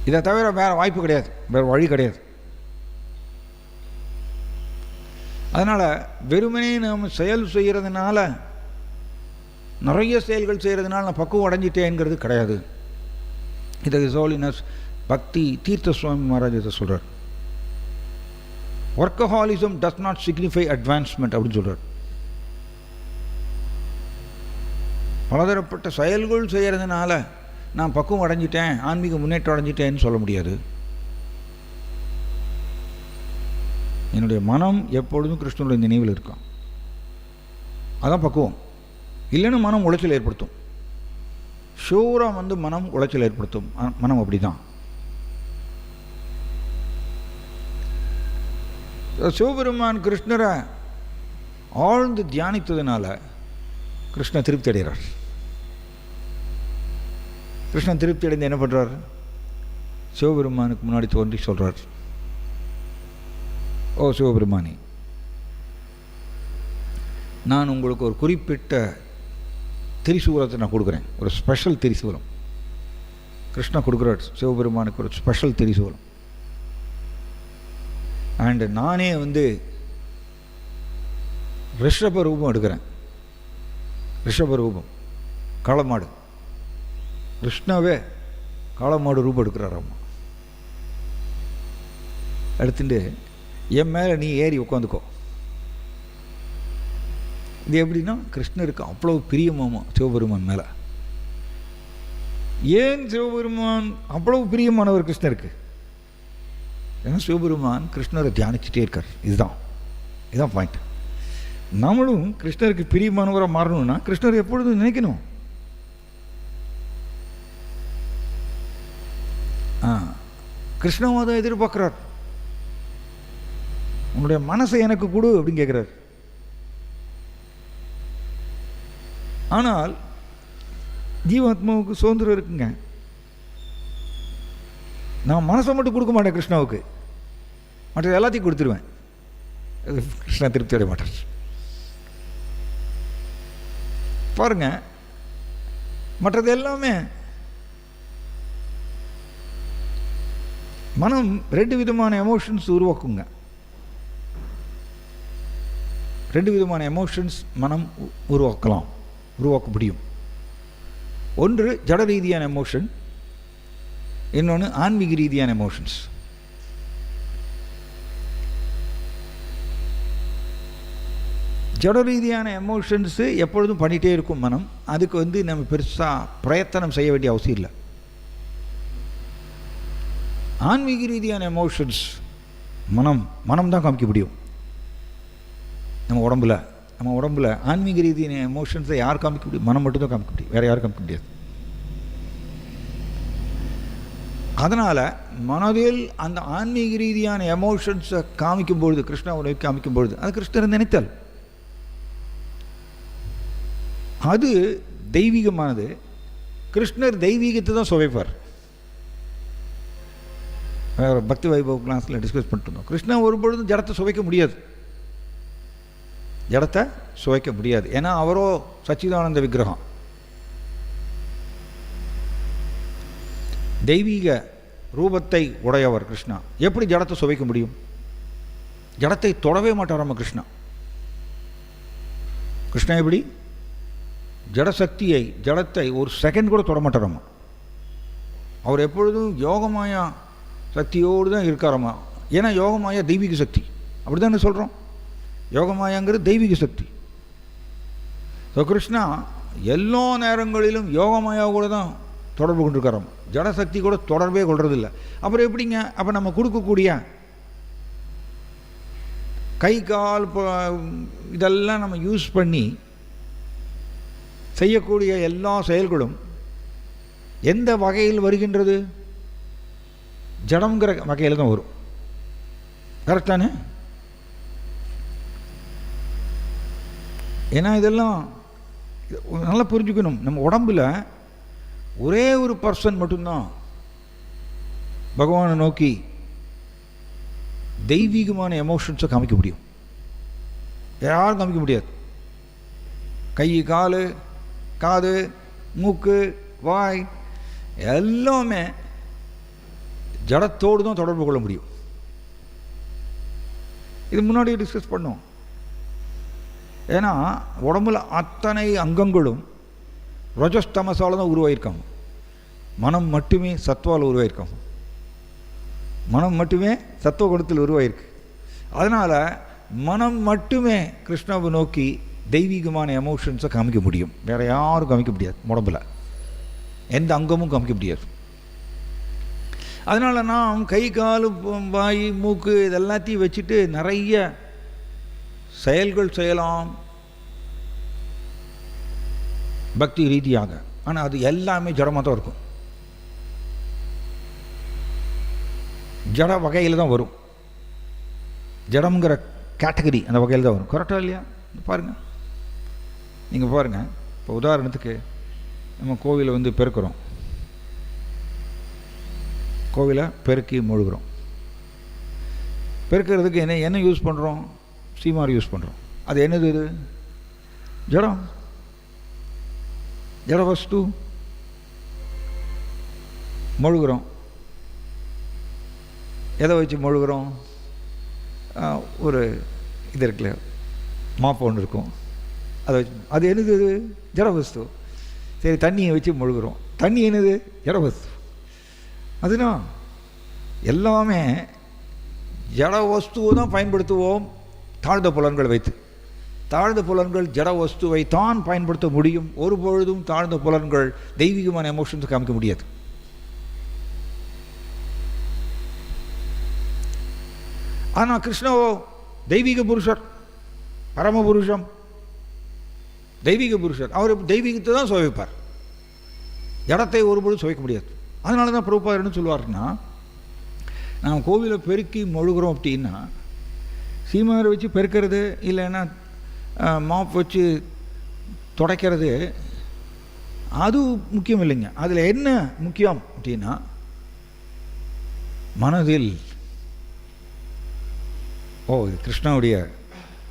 இதை தவிர வேறு வாய்ப்பு கிடையாது, வேறு வழி கிடையாது. அதனால் வெறுமனே நாம் செயல் செய்கிறதுனால, நிறைய செயல்கள் செய்கிறதுனால நான் பக்குவம் அடைஞ்சிட்டேங்கிறது கிடையாது. இதை இஸ் ஹோலினஸ் பக்தி தீர்த்த சுவாமி மகாராஜ் இதை சொல்கிறார். ஒர்க்கஹாலிசம் டஸ் நாட் சிக்னிஃபை அட்வான்ஸ்மெண்ட் அப்படின்னு சொல்கிறார். பலதரப்பட்ட செயல்கள் செய்கிறதுனால நான் பக்குவம் அடைஞ்சிட்டேன், ஆன்மீக முன்னேற்றம் அடைஞ்சிட்டேன்னு சொல்ல முடியாது. என்னுடைய மனம் எப்பொழுதும் கிருஷ்ணனுடைய நினைவில் இருக்கும், அதான் பக்குவம். இல்லைன்னு மனம் உளைச்சல் ஏற்படுத்தும். ஷூராக மனம் உளைச்சல் ஏற்படுத்தும். மனம் அப்படி தான். சிவபெருமான் கிருஷ்ணரை ஆழ்ந்து தியானித்ததுனால கிருஷ்ண திருப்தி அடைகிறார். கிருஷ்ணன் திருப்தி அடைந்து என்ன பண்ணுறார்? சிவபெருமானுக்கு முன்னாடி தோன்றி சொல்கிறார், ஓ சிவபெருமானி, நான் உங்களுக்கு ஒரு குறிப்பிட்ட திரிசூலத்தை நான் கொடுக்குறேன், ஒரு ஸ்பெஷல் திரிசூலம். கிருஷ்ணா கொடுக்குறார் சிவபெருமானுக்கு ஒரு ஸ்பெஷல் திரிசூலம். அண்டு நானே ரிஷப ரூபம் எடுக்கிறேன். ரிஷப ரூபம், காளமாடு. கிருஷ்ணாவே காளமாடு ரூபம் எடுக்கிறார். அம்மா எடுத்துட்டு என் மேலே நீ ஏறி உட்காந்துக்கோ. இது எப்படின்னா, கிருஷ்ணருக்கு அவ்வளோ பிரியமாமா சிவபெருமான் மேலே. ஏன் சிவபெருமான் அவ்வளவு பிரியமானவர் கிருஷ்ணருக்கு? ஏன்னா சிவபெருமான் கிருஷ்ணரை தியானிச்சுட்டே இருக்கார். இதுதான் பாயிண்ட். நம்மளும் கிருஷ்ணருக்கு பிரியமானவராக மாறணும்னா கிருஷ்ணர் எப்பொழுதும் நினைக்கணும். கிருஷ்ணவும் அதை எதிர்பார்க்குறார். உன்னுடைய மனசை எனக்கு கொடு அப்படின்னு கேட்குறார். ஆனால் ஜீவாத்மாவுக்கு சுதந்திரம் இருக்குங்க. நான் மனசை மட்டும் கொடுக்க மாட்டேன் கிருஷ்ணாவுக்கு, மற்ற எல்லாத்தையும் கொடுத்துருவேன். கிருஷ்ணா திருப்தி அடைய மாட்டார். பாருங்க, மற்றது எல்லாமே மனம் ரெண்டு விதமான எமோஷன்ஸ் உருவாக்குங்க. ரெண்டு விதமான எமோஷன்ஸ் மனம் உருவாக்க முடியும். ஒன்று ஜட ரீதியான எமோஷன், இன்னொன்று ஆன்மீக ரீதியான எமோஷன்ஸ். ஜட ரீதியான எமோஷன்ஸு எப்பொழுதும் பண்ணிகிட்டே இருக்கும் மனம். அதுக்கு நம்ம பெருசாக பிரயத்தனம் செய்ய வேண்டிய அவசியம் இல்லை. ஆன்மீக ரீதியான எமோஷன்ஸ் மனம் தான் காமிக்க முடியும். நம்ம உடம்புல ஆன்மீக ரீதியான எமோஷன்ஸை யார் காமிக்க முடியும்? மனம் மட்டும்தான் காமிக்க முடியும், வேறு யாரும் காமிக்க முடியாது. அதனால் மனதில் அந்த ஆன்மீக ரீதியான எமோஷன்ஸை காமிக்கும்பொழுது, கிருஷ்ணாவை காமிக்கும்பொழுது, அது கிருஷ்ணரை நினைத்தல். அது தெய்வீகமானது. கிருஷ்ணர் தெய்வீகத்தை தான் சுவைப்பார். பக்தி வைபவ கிளாஸில் டிஸ்கஸ் பண்ணிட்டு கிருஷ்ணா ஒரு பொழுதும் ஜடத்தை சுவைக்க முடியாது. ஜடத்தை சுவைக்க முடியாது. ஏன்னா அவரோ சச்சிதானந்த விக்கிரகம். தெய்வீக ரூபத்தை உடையவர் கிருஷ்ணா. எப்படி ஜடத்தை சுவைக்க முடியும்? ஜடத்தை தொடவே மாட்டாராம கிருஷ்ணா. கிருஷ்ணா எப்படி ஜடத்தை ஒரு செகண்ட் கூட தொட மாட்டாராமா. அவர் எப்பொழுதும் யோகமாயா சக்தியோடு தான் இருக்காராமா. ஏன்னா யோகமாயா தெய்வீக சக்தி. அப்படி தான் சொல்கிறோம். யோகமாயாங்கிறது தெய்வீக சக்தி. ஸோ கிருஷ்ணா எல்லா நேரங்களிலும் யோகமாயா கூட தான் தொடர்பு கொண்டிருக்காராம். ஜடசக்தி கூட தொடர்பே கொள்றதில்லை. அப்புறம் எப்படிங்க? அப்போ நம்ம கொடுக்கக்கூடிய கை கால் இதெல்லாம் நம்ம யூஸ் பண்ணி செய்யக்கூடிய எல்லா செயல்களும் எந்த வகையில் வருகின்றது? ஜடம்ங்கிற வகையில் தான் வரும். கரெக்டானே? ஏன்னா இதெல்லாம் நல்லா புரிஞ்சுக்கணும். நம்ம உடம்பில் ஒரே ஒரு பர்சன் மட்டும்தான் பகவானை நோக்கி தெய்வீகமான எமோஷன்ஸை காமிக்க முடியும். யாரும் காமிக்க முடியாது. கை, கால், காது, மூக்கு, வாய் எல்லாமே ஜடத்தோடு தான் தொடர்பு கொள்ள முடியும். இது முன்னாடியே டிஸ்கஸ் பண்ணோம். ஏன்னா உடம்புல அத்தனை அங்கங்களும் ரஜஸ்தமசால தான் உருவாயிருக்காங்க. மனம் மட்டுமே சத்வால் உருவாயிருக்காங்க. மனம் மட்டுமே சத்துவ குணத்தில் உருவாயிருக்கு. அதனால் மனம் மட்டுமே கிருஷ்ணாவை நோக்கி தெய்வீகமான எமோஷன்ஸை காமிக்க முடியும். வேறு யாரும் காமிக்க முடியாது. உடம்பில் எந்த அங்கமும் காமிக்க முடியாது. அதனால் நாம் கை கால் வாய் மூக்கு இதெல்லாத்தையும் வச்சுட்டு நிறைய செயல்கள் செய்யலாம் பக்தி ரீதியாக. ஆனால் அது எல்லாமே ஜடமாக தான் இருக்கும். ஜட வகையில் தான் வரும். ஜடம்ங்கிற கேட்டகரி அந்த வகையில் தான் வரும். கரெக்டாக இல்லையா? பாருங்கள், நீங்கள் பாருங்கள். இப்போ உதாரணத்துக்கு நம்ம கோவிலை வந்து பெருக்கிறோம், கோவிலை பெருக்கி முழுகிறோம். பெருக்கிறதுக்கு என்ன யூஸ் பண்ணுறோம்? சீமார் யூஸ் பண்ணுறோம். அது என்னது? இது ஜடம், ஜட வஸ்து. முழுகிறோம். எதை வச்சு முழுகிறோம்? ஒரு இது இருக்குல்ல, மாப்பு ஒன்று இருக்கும், அதை வச்சு. அது என்னது? இது ஜட வஸ்து. சரி, தண்ணியை வச்சு முழுகிறோம். தண்ணி என்னது? ஜட வஸ்து. அதுனா எல்லாமே ஜட வஸ்துவை தான் பயன்படுத்துவோம் தாழ்ந்த புலன்களை வைத்து. தாழ்ந்த புலன்கள் ஜட வஸ்துவை தான் பயன்படுத்த முடியும். ஒருபொழுதும் தாழ்ந்த புலன்கள் தெய்வீகமான எமோஷன்ஸ் காமிக்க முடியாது. ஆனால் கிருஷ்ணவோ தெய்வீக புருஷர், பரமபுருஷம், தெய்வீக புருஷர். அவர் தெய்வீகத்தை தான் சுவைப்பார், ஜடத்தை ஒருபொழுதும் சுவைக்க முடியாது. அதனால தான் பிரபுபாதர் என்ன சொல்லுவார்னா, நாம் கோவிலை பெருக்கி முழுகிறோம் அப்படின்னா சீமாரை வச்சு பெருக்கிறது இல்லைன்னா மாப் வச்சு துடைக்கிறது அது முக்கியம் இல்லைங்க. அதில் என்ன முக்கியம் அப்படின்னா மனதில், இது கிருஷ்ணனுடைய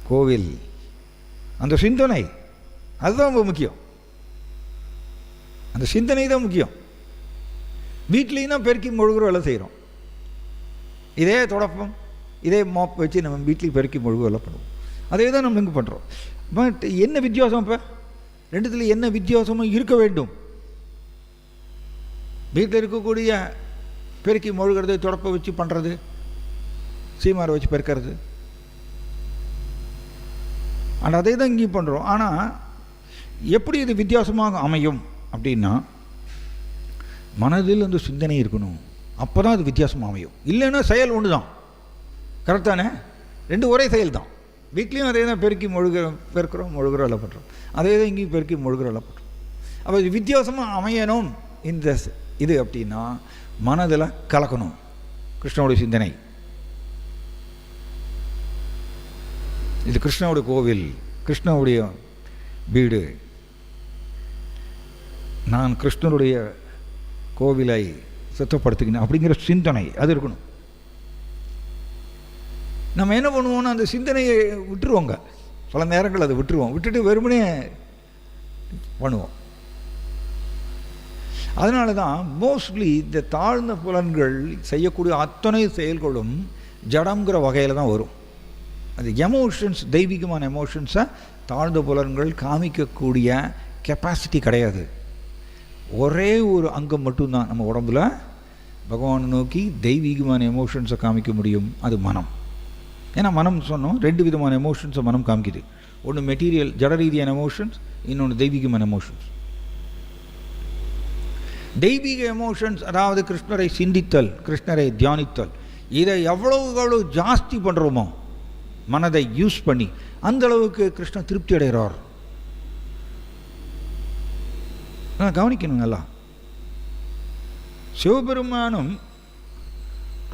கோவில், அந்த சிந்தனை அதுதான் ரொம்ப முக்கியம். அந்த சிந்தனை தான் முக்கியம். வீட்லேயும் தான் பெருக்கி முழுகிற வேலை செய்கிறோம். இதே தொடப்பம் இதே மாப் வச்சு நம்ம வீட்லேயும் பெருக்கி முழுக வேலை பண்ணுவோம். அதே தான் நம்ம இங்கே பண்ணுறோம். பட் என்ன வித்தியாசம்? இப்போ ரெண்டுத்தில் என்ன வித்தியாசமும் இருக்க வேண்டும். வீட்டில் இருக்கக்கூடிய பெருக்கி முழுகிறது, தொடப்பை வச்சு பண்ணுறது, சீமாரை வச்சு பெருக்கிறது, ஆனால் அதே தான் இங்கேயும் பண்ணுறோம். ஆனால் எப்படி இது வித்தியாசமாக அமையும் அப்படின்னா மனதில் அந்த சிந்தனை இருக்கணும். அப்போ தான் அது வித்தியாசமாக அமையும். இல்லைன்னா செயல் ஒன்று தான். கரெக்ட் தானே? ரெண்டு ஒரே செயல் தான். வீட்லேயும் அதே தான் பெருக்கி பெருக்கிறோம் முழுகிற வேலை பண்ணுறோம். அதே தான் இங்கேயும் பெருக்கி முழுகிற வேலை பண்ணுறோம். அப்போ இது வித்தியாசமாக அமையணும் இந்த இது அப்படின்னா மனதில் கலக்கணும் கிருஷ்ணனுடைய சிந்தனை. இது கிருஷ்ணனுடைய கோவில், கிருஷ்ணனுடைய வீடு, நான் கிருஷ்ணனுடைய கோவிலை சுத்தப்படுத்துகிறேன் அப்படிங்கிற சிந்தனை அது இருக்கணும். நம்ம என்ன பண்ணுவோம்னா அந்த சிந்தனையை விட்டுருவோங்க. பல நேரங்கள் அதை விட்டுட்டு வெறுமனே பண்ணுவோம். அதனால தான் மோஸ்ட்லி இந்த தாழ்ந்த புலன்கள் செய்யக்கூடிய அத்தனை செயல்களும் ஜடம்ங்கிற வகையில் தான் வரும். அது எமோஷன்ஸ், தெய்வீகமான எமோஷன்ஸை தாழ்ந்த புலன்கள் காமிக்கக்கூடிய கெப்பாசிட்டி கிடையாது. ஒரே ஒரு அங்கம் மட்டும்தான் நம்ம உடம்புல பகவானை நோக்கி தெய்வீகமான எமோஷன்ஸை காமிக்க முடியும். அது மனம். ஏன்னா மனம் சொன்னோம், ரெண்டு விதமான எமோஷன்ஸை மனம் காமிக்குது. ஒன்று மெட்டீரியல் ஜட ரீதியான எமோஷன்ஸ், இன்னொன்று தெய்வீகமான எமோஷன்ஸ். தெய்வீக எமோஷன்ஸ் அதாவது கிருஷ்ணரை சிந்தித்தல், கிருஷ்ணரை தியானித்தல், இதை எவ்வளவு ஜாஸ்தி பண்ணுறோமோ மனதை யூஸ் பண்ணி அந்த அளவுக்கு கிருஷ்ணன் திருப்தி அடைகிறார். கவனிக்கணும் நல்லா. சிவபெருமானும்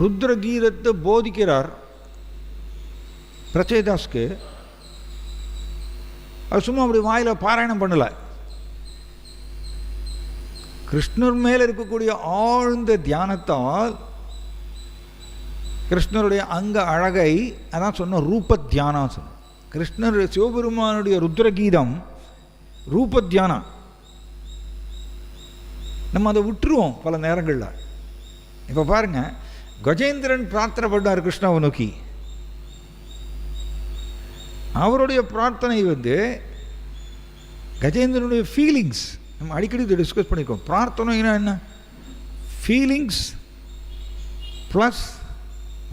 ருத்ர கீதத்தை போதிக்கிறார் பிரச்சேதாஸ்க்கு. அது சும்மா அப்படி வாயில் பாராயணம் பண்ணல. கிருஷ்ணர் மேல் இருக்கக்கூடிய ஆழ்ந்த தியானத்தால் கிருஷ்ணருடைய அங்க அழகை அதான் சொன்ன ரூப தியானம் சொன்ன. கிருஷ்ணர் சிவபெருமானுடைய ருத்ரகீதம் ரூப தியானம். நம்ம அதை விட்டுருவோம் பல நேரங்களில். இப்போ பாருங்க, கஜேந்திரன் பிரார்த்தனை பண்ணார் கிருஷ்ணாவை நோக்கி, அவருடைய பிரார்த்தனை வந்து கஜேந்திரனுடைய ஃபீலிங்ஸ். நம்ம அடிக்கடி இதை டிஸ்கஸ் பண்ணியிருக்கோம். பிரார்த்தனைனா என்ன? ஃபீலிங்ஸ் ப்ளஸ்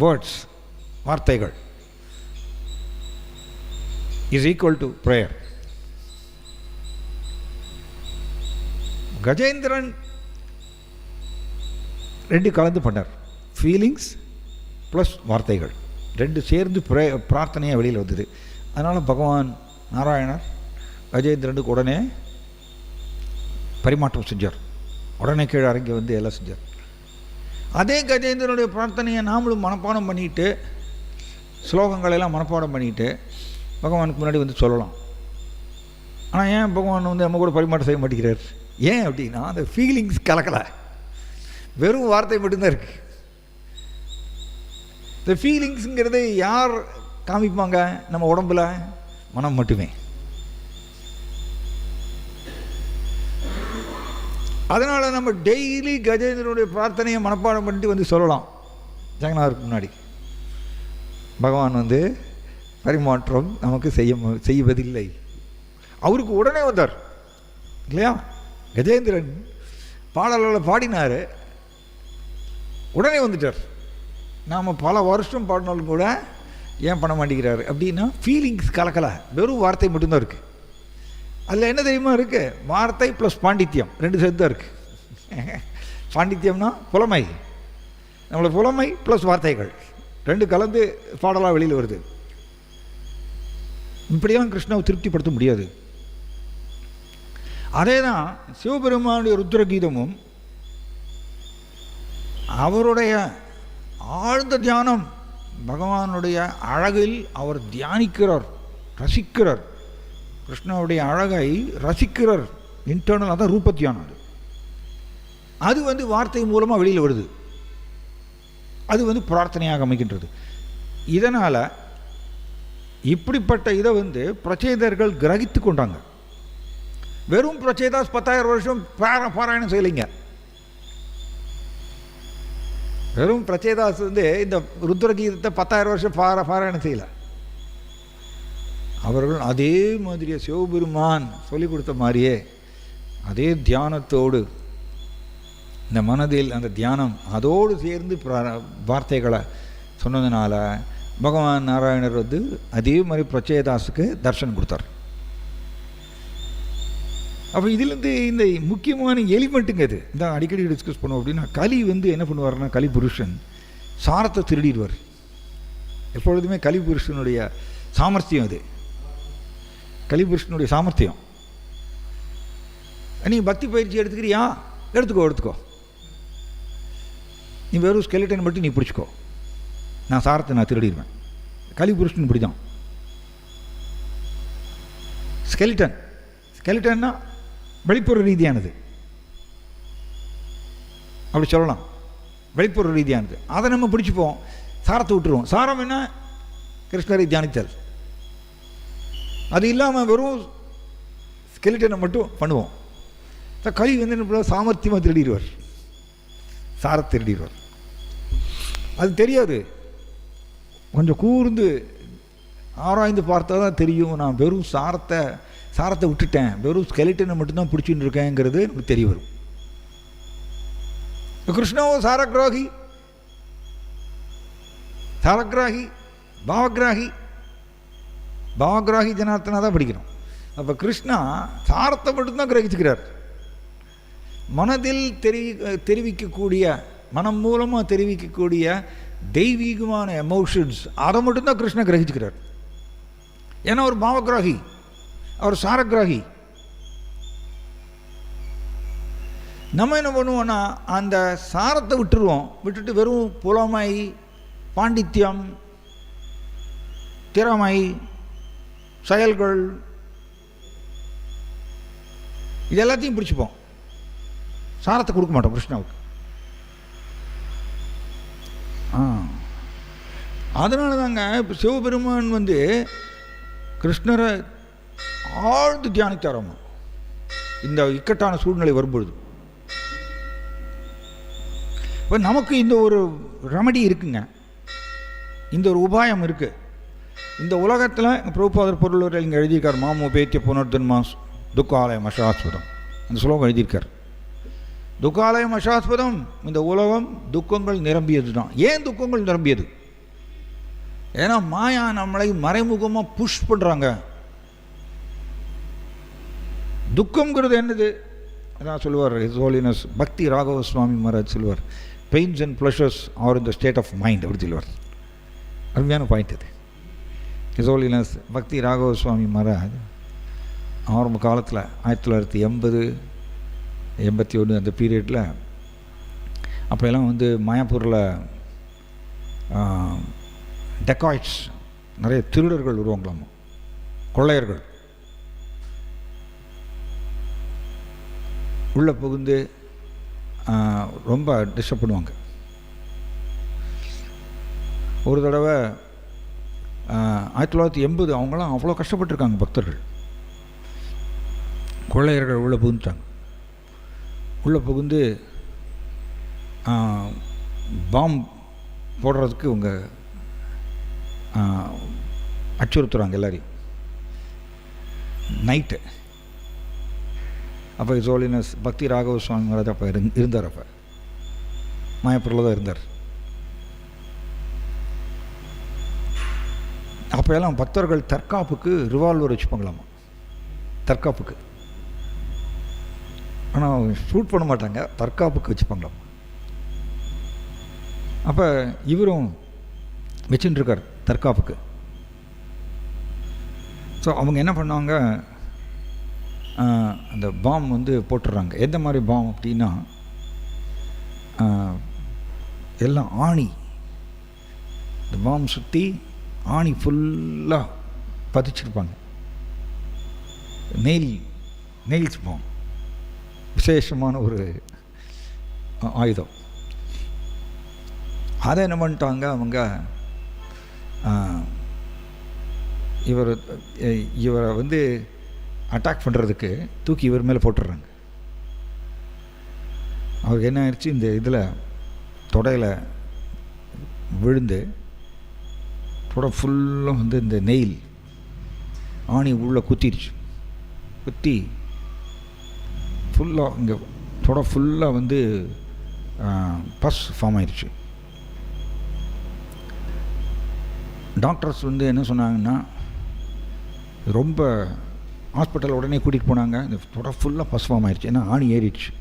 வேர்ட்ஸ், வார்த்தைகள் is equal to prayer. Gajendran ரெண்டு கலந்து பண்ணார். ஃபீலிங்ஸ் ப்ளஸ் வார்த்தைகள் ரெண்டு சேர்ந்து பிரார்த்தனையாக வெளியில் வந்தது. அதனால் பகவான் நாராயணர் கஜேந்திரனுக்கு உடனே பரிமாற்றம் செஞ்சார். உடனே கீழே இறங்கி வந்து எல்லாம் செஞ்சார். அதே கஜேந்திரனுடைய பிரார்த்தனையை நாமளும் மனப்பாடம் பண்ணிட்டு, ஸ்லோகங்களெல்லாம் மனப்பாடம் பண்ணிட்டு பகவானுக்கு முன்னாடி வந்து சொல்லலாம். ஆனால் ஏன் பகவான் வந்து நம்ம கூட பரிமாற்றம் செய்ய மாட்டேங்கிறார்? ஏன் அப்படின்னா, அந்த ஃபீலிங்ஸ் கலக்கலை, வெறும் வார்த்தை மட்டும்தான் இருக்குது. இந்த ஃபீலிங்ஸுங்கிறது யார் காமிப்பாங்க? நம்ம உடம்புல மனம் மட்டுமே. அதனால் நம்ம டெய்லி கஜேந்திரனுடைய பிரார்த்தனையை மனப்பாடம் பண்ணிட்டு வந்து சொல்லலாம் ஜெகநாதருக்கு முன்னாடி. பகவான் வந்து பரிமாற்றம் நமக்கு செய்வதில்லை. அவருக்கு உடனே வந்தார் இல்லையா? கஜேந்திரன் பாடல்களை பாடினார், உடனே வந்துட்டார். நாம் பல வருஷம் பாடினாலும் கூட ஏன் பண்ண மாட்டேங்கிறாரு அப்படின்னா, ஃபீலிங்ஸ் கலக்கலை, வெறும் வார்த்தை மட்டும்தான் இருக்குது. அதில் என்ன தெரியுமா இருக்குது? வார்த்தை ப்ளஸ் பாண்டித்யம் ரெண்டு சேர்த்து தான் இருக்குது. பாண்டித்யம்னா புலமை, நம்மளோட புலமை ப்ளஸ் வார்த்தைகள் ரெண்டு கலந்து பாடலாக வெளியில் வருது. இப்படியெல்லாம் கிருஷ்ணாவை திருப்திப்படுத்த முடியாது. அதே தான் சிவபெருமானுடைய ருத்ரகீதமும். அவருடைய ஆழ்ந்த தியானம், பகவானுடைய அழகில் அவர் தியானிக்கிறார், ரசிக்கிறார். கிருஷ்ணனுடைய அழகை ரசிக்கிறார். இன்டர்னல், அதான் ரூப தியானம். அது வந்து வார்த்தை மூலமாக வெளியில் வருது. அது வந்து பிரார்த்தனையாக அமைக்கின்றது. இதனால் இப்படிப்பட்ட இதை வந்து பிரச்சேதர்கள் கிரகித்து கொண்டாங்க. வெறும் பிரச்சேதாஸ் 10,000 வருஷம் பாராயணம் செய்யலைங்க. வெறும் பிரச்சேதாஸ் வந்து இந்த ருத்ரகீதத்தை 10,000 வருஷம் பாராயணம் செய்யலை. அவர்கள் அதே மாதிரியே சிவபெருமான் சொல்லிக் கொடுத்த மாதிரியே அதே தியானத்தோடு, இந்த மனதில் அந்த தியானம் அதோடு சேர்ந்து வார்த்தைகளை சொன்னதுனால பகவான் நாராயணர் வந்து அதே மாதிரி பிரச்சேதாஸுக்கு தர்சனம் கொடுத்தார். அப்போ இதுலேருந்து இந்த முக்கியமான எலிமெண்ட்டுங்க இது. இந்த அடிக்கடி டிஸ்கஸ் பண்ணுவோம். அப்படின்னா கலி வந்து என்ன பண்ணுவார்னா, கலி புருஷன் சாரத்தை திருடிடுவார். எப்பொழுதுமே கலி புருஷனுடைய சாமர்த்தியம் அது. கலிபுருஷனுடைய சாமர்த்தியம். நீ பக்தி பயிற்சி எடுத்துக்கிறியா? எடுத்துக்கோ. நீ வெறும் ஸ்கெலிட்டன் மட்டும் நீ பிடிச்சிக்கோ, நான் சாரத்தை நான் திருடிடுவேன். கலிபுருஷன் இப்படி தான். ஸ்கெலிட்டன்னா வெளிப்புற ரீதியானது, அப்படி சொல்லலாம். வெளிப்புற ரீதியானது அதை நம்ம பிடிச்சிப்போம், சாரத்தை விட்டுருவோம். சாரம் என்ன? கிருஷ்ணரை தியானித்தல். அது இல்லாமல் வெறும் ஸ்கெலிட்டனை மட்டும் பண்ணுவோம். கலி வந்து என்ன சாமர்த்தியமாக திருடிடுவார், சாரத்தை திருடிடுவார். அது தெரியாது. கொஞ்சம் கூர்ந்து ஆராய்ந்து பார்த்தா தான் தெரியும். நான் வெறும் சாரத்தை விட்டுட்டேன், வெறும் ஸ்கெலிட்டனை மட்டும்தான் பிடிச்சின்னு இருக்கேங்கிறது நமக்கு தெரிய வரும். கிருஷ்ணாவோ சாரகிராகி, பாவகிராகி ஜனார்த்தனா தான் படிக்கணும். அப்போ கிருஷ்ணா சாரத்தை மட்டும்தான் கிரகிச்சுக்கிறார். மனதில் தெரிவிக்கக்கூடிய, மனம் மூலமாக தெரிவிக்கக்கூடிய தெய்வீகமான எமோஷன்ஸ், அதை மட்டும்தான் கிருஷ்ணா கிரகிச்சுக்கிறார். ஏன்னா அவர் பாவகிராகி, அவர் சாரகிராகி. நம்ம என்ன பண்ணுவோன்னா, அந்த சாரத்தை விட்டுட்டு வெறும் புலமை, பாண்டித்யம், திறமை, செயல்கள், இது எல்லாத்தையும் பிடிச்சிப்போம். சாரத்தை கொடுக்க மாட்டோம் கிருஷ்ணாவுக்கு. அதனால தாங்க இப்போ சிவபெருமான் வந்து கிருஷ்ணரை ஆழ்ந்து தியானித்தாராமா இந்த இக்கட்டான சூழ்நிலை வரும்பொழுது. இப்போ நமக்கு இந்த ஒரு ரெமடி இருக்குங்க, இந்த ஒரு உபாயம் இருக்குது. இந்த உலகத்தில் பிரபுபாதர் பொருள் இங்கே எழுதியிருக்கார், மாமோ பேத்திய புனர்தன்மாஸ் துக்காலயம் அசாஸ்வதம், அந்த ஸ்லோகம் எழுதியிருக்கார். துக்காலயம் அசாஸ்வதம், இந்த உலகம் துக்கங்கள் நிரம்பியது தான். ஏன் துக்கங்கள் நிரம்பியது? ஏன்னா மாயா நம்மளை மறைமுகமாக புஷ் பண்ணுறாங்க. துக்கம்ங்கிறது என்னது? அதான் சொல்லுவார் ஹிஸ் ஹோலினஸ் பக்தி ராகவ சுவாமி மகாராஜ் சொல்லுவார், pains and pleasures are in the state of mind அப்படி சொல்லுவார். அருமையான பாயிண்ட் இது. ஹிஸ் ஹோலினஸ் பக்தி ராகவ சுவாமி மகாராஜ் ஆரம்ப காலத்தில் 1980 81 அந்த பீரியடில், அப்போல்லாம் வந்து மாயாப்பூரில் டெக்காய்ட்ஸ், நிறைய திருடர்கள் உருவாங்களாமா, கொள்ளையர்கள் உள்ளே புகுந்து ரொம்ப டிஸ்டர்ப் பண்ணுவாங்க. ஒரு தடவை 1980 அவங்களாம் அவ்வளோ கஷ்டப்பட்டுருக்காங்க பக்தர்கள். கொள்ளையர்கள் உள்ளே புகுந்துட்டாங்க. உள்ளே புகுந்து பாம் போடுறதுக்கு இவங்க அச்சுறுத்துறாங்க எல்லாரையும் நைட்டு. அப்போ ஹிஸ் ஹோலினஸ் பக்தி ராகவ சுவாமி மகாராஜ் அப்போ இருந்தார். அப்போ மாயப்பூரில் தான் இருந்தார். அப்போ எல்லாம் பக்தர்கள் தற்காப்புக்கு ரிவால்வர் வச்சுப்பாங்களாமா, தற்காப்புக்கு. ஆனால் ஷூட் பண்ண மாட்டாங்க, தற்காப்புக்கு வச்சுப்பாங்களாம். அப்போ இவரும் வச்சுட்டுருக்கார் தற்காப்புக்கு. ஸோ அவங்க என்ன பண்ணாங்க, அந்த பாம் வந்து போட்டுடுறாங்க. எந்த மாதிரி பாம் அப்படின்னா, எல்லாம் ஆணி, இந்த பாம் சுற்றி ஆணி ஃபுல்லாக பதிச்சிருப்பாங்க. நெயில்ஸ் பாம், விசேஷமான ஒரு ஆயுதம். அதை என்ன பண்ணிட்டாங்க அவங்க, இவரை வந்து அட்டாக் பண்ணுறதுக்கு தூக்கி இவர் மேலே போட்டுடுறாங்க. அவருக்கு என்ன ஆயிடுச்சு, இந்த இதில் தொடையில் விழுந்து தொடை ஃபுல்லாக வந்து இந்த நெயில் ஆணி உள்ளே குத்திடுச்சு. குத்தி ஃபுல்லாக இங்கே தொடை ஃபுல்லாக வந்து பஸ் ஃபார்ம் ஆயிடுச்சு. டாக்டர்ஸ் வந்து என்ன சொன்னாங்கன்னா, ரொம்ப ஹாஸ்பிட்டல் உடனே கூட்டிகிட்டு போனாங்க. இந்த தொடை ஃபுல்லாக பஸ் ஃபார்ம் ஆயிடுச்சு, ஏன்னா ஆணி ஏறிடுச்சு.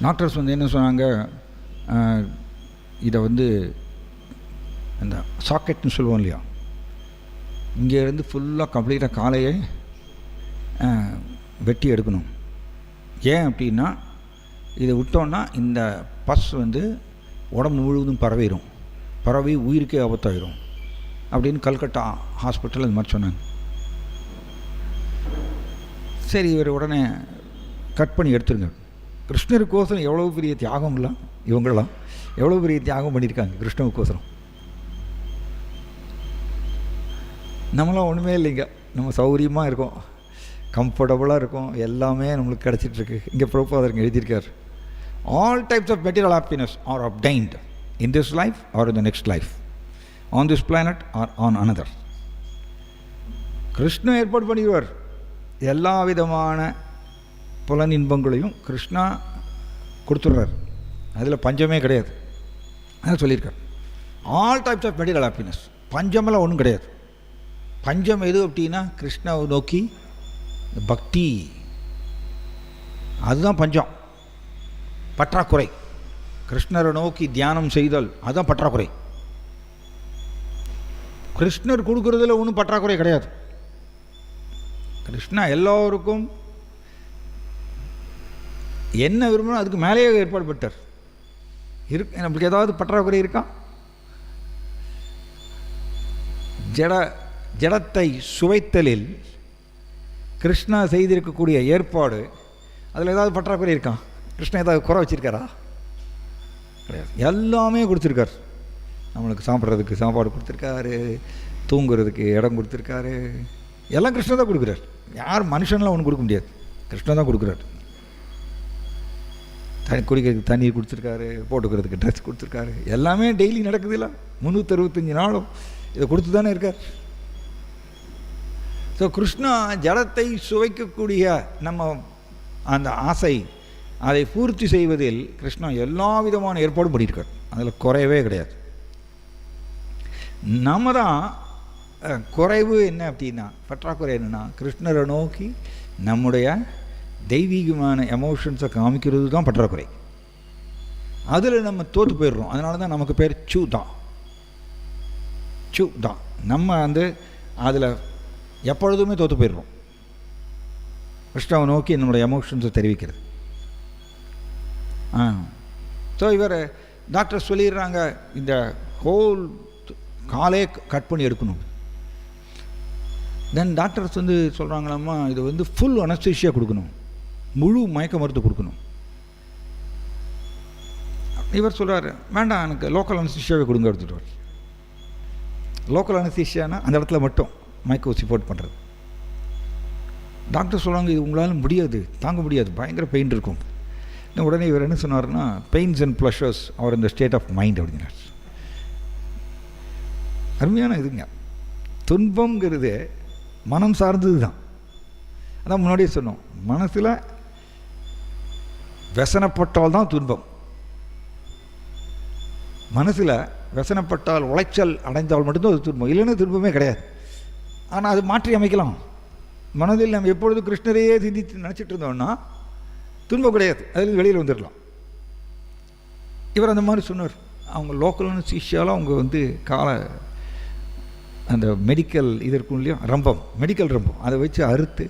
டாக்டர்ஸ் வந்து என்ன சொன்னாங்க, இதை வந்து அந்த சாக்கெட்னு சொல்லுவோம் இல்லையா, இங்கேருந்து ஃபுல்லாக கம்ப்ளீட்டாக காலையே வெட்டி எடுக்கணும். ஏன் அப்படின்னா, இதை விட்டோன்னா இந்த பஸ் வந்து உடம்பு முழுவதும் பரவி உயிருக்கே ஆபத்தாயிரும் அப்படின்னு கல்கட்டா ஹாஸ்பிட்டல் இது மாதிரி சொன்னாங்க. சரி, இவர் உடனே கட் பண்ணி எடுத்துருங்க. கிருஷ்ணருக்கோசரம் எவ்வளோ பெரிய தியாகம்லாம், இவங்களாம் எவ்வளோ பெரிய தியாகம் பண்ணியிருக்காங்க கிருஷ்ணருக்கோசரம். நம்மளாம் ஒன்றுமே இல்லைங்க, நம்ம சௌகரியமாக இருக்கோம், கம்ஃபர்டபுளாக இருக்கும், எல்லாமே நம்மளுக்கு கிடச்சிட்ருக்கு. இங்கே பிரபுபாதர் எழுதியிருக்கார், all types of material happiness are obtained in this life or in the next life, on this planet or on another. Krishna ஏற்பாடு பண்ணிடுவார். எல்லா விதமான புலன் இன்பங்களையும் கிருஷ்ணா கொடுத்துட்றார், அதில் பஞ்சமே கிடையாது. அதான் சொல்லியிருக்கார், all types of material happiness. பஞ்சமெல்லாம் ஒன்றும் கிடையாது. பஞ்சம் எது அப்படின்னா, கிருஷ்ணாவை நோக்கி பக்தி, அதுதான் பஞ்சம். பற்றாக்குறை, கிருஷ்ணரை நோக்கி தியானம் செய்தல், அதுதான் பற்றாக்குறை. கிருஷ்ணர் கொடுக்குறதுல ஒன்றும் பற்றாக்குறை கிடையாது. கிருஷ்ணா எல்லோருக்கும் என்ன விரும்பணும் அதுக்கு மேலேயே ஏற்பாடு பட்டார். நம்மளுக்கு ஏதாவது பற்றாக்குறை இருக்கா? ஜடத்தை சுவைத்தலில் கிருஷ்ணா செய்திருக்கக்கூடிய ஏற்பாடு, அதில் ஏதாவது பற்றாக்குறை இருக்கா? கிருஷ்ணா ஏதாவது குறை வச்சிருக்காரா? கிடையாது. எல்லாமே கொடுத்துருக்கார். நம்மளுக்கு சாப்பிட்றதுக்கு சாப்பாடு கொடுத்துருக்காரு, தூங்குறதுக்கு இடம் கொடுத்துருக்காரு, எல்லாம் கிருஷ்ணன் தான் கொடுக்குறார். யார் மனுஷன்லாம் ஒன்றும் கொடுக்க முடியாது, கிருஷ்ணன் தான் கொடுக்குறார். குடிக்கிறதுக்கு தண்ணீர் கொடுத்துருக்காரு, போட்டுக்கிறதுக்கு ட்ரெஸ் கொடுத்துருக்காரு, எல்லாமே டெய்லி நடக்குது. இல்லை 365 நாளும் இதை கொடுத்து தானே இருக்கார். ஸோ கிருஷ்ணா ஜலத்தை சுவைக்கக்கூடிய நம்ம அந்த ஆசை அதை பூர்த்தி செய்வதில் கிருஷ்ணா எல்லா விதமான ஏற்பாடும் பண்ணியிருக்கார். அதில் குறையவே கிடையாது. நம்ம தான் குறைவு என்ன அப்படின்னா, பற்றாக்குறை என்னென்னா, கிருஷ்ணரை நோக்கி நம்முடைய தெய்வீகமான எமோஷன்ஸை காமிக்கிறது தான் பற்றாக்குறை. அதில் நம்ம தோற்று போயிடுறோம். அதனால தான் நமக்கு பேர் சூ தான். நம்ம வந்து அதில் எப்பொழுதுமே தோற்று போயிடுறோம். கிருஷ்ணாவை நோக்கி நம்மளுடைய எமோஷன்ஸை தெரிவிக்கிறது. ஸோ இவர் டாக்டர் சொல்லிடுறாங்க, இந்த ஹோல் காலே கட் பண்ணி எடுக்கணும். தென் டாக்டர்ஸ் வந்து சொல்கிறாங்களாம்மா, இது வந்து ஃபுல் அனஸ்தீசியா கொடுக்கணும், முழு மயக்க மருந்து கொடுக்கணும். இவர் சொல்கிறார், வேண்டாம் எனக்கு லோக்கல் அனஸ்தீசியாவே கொடுங்க எடுத்துகிட்டு வர. லோக்கல் அனஸ்தீசியானா அந்த இடத்துல மட்டும் மயக்க ஊசி போட்டு பண்ணுறது. டாக்டர் சொல்கிறாங்க, இது உங்களால் முடியாது, தாங்க முடியாது, பயங்கர பெயின் இருக்கும். உடனே இவர் என்ன சொன்னார்னா, பெயின்ஸ் அண்ட் ப்ளஷர்ஸ் ஆர் இந்த ஸ்டேட் ஆஃப் மைண்ட் அப்படின்னார். அருமையான இதுங்க. துன்பங்கிறது மனம் சார்ந்தது தான். அதான் முன்னாடியே சொன்னோம், மனசில் व्यसனப்பட்டால் தான் துன்பம். மனசில் व्यसனப்பட்டால், உளைச்சல் அடைந்தால் மட்டும்தான் அது துன்பம், இல்லைன்னா துன்பமே கிடையாது. ஆனால் அது மாற்றி அமைக்கலாம். மனதில் நம்ம எப்பொழுது கிருஷ்ணரையே சிந்தித்து நினச்சிட்டு இருந்தோம்னா துன்பம் கிடையாது, அதில் வெளியில் வந்துடலாம். இவர் அந்த மாதிரி சொன்னார். அவங்க லோக்கல்னு சிஷியால் அவங்க வந்து அந்த மெடிக்கல் இது இருக்கும் இல்லையா, ரம்பம், மெடிக்கல் ரம்பம், அதை வச்சு அறுத்து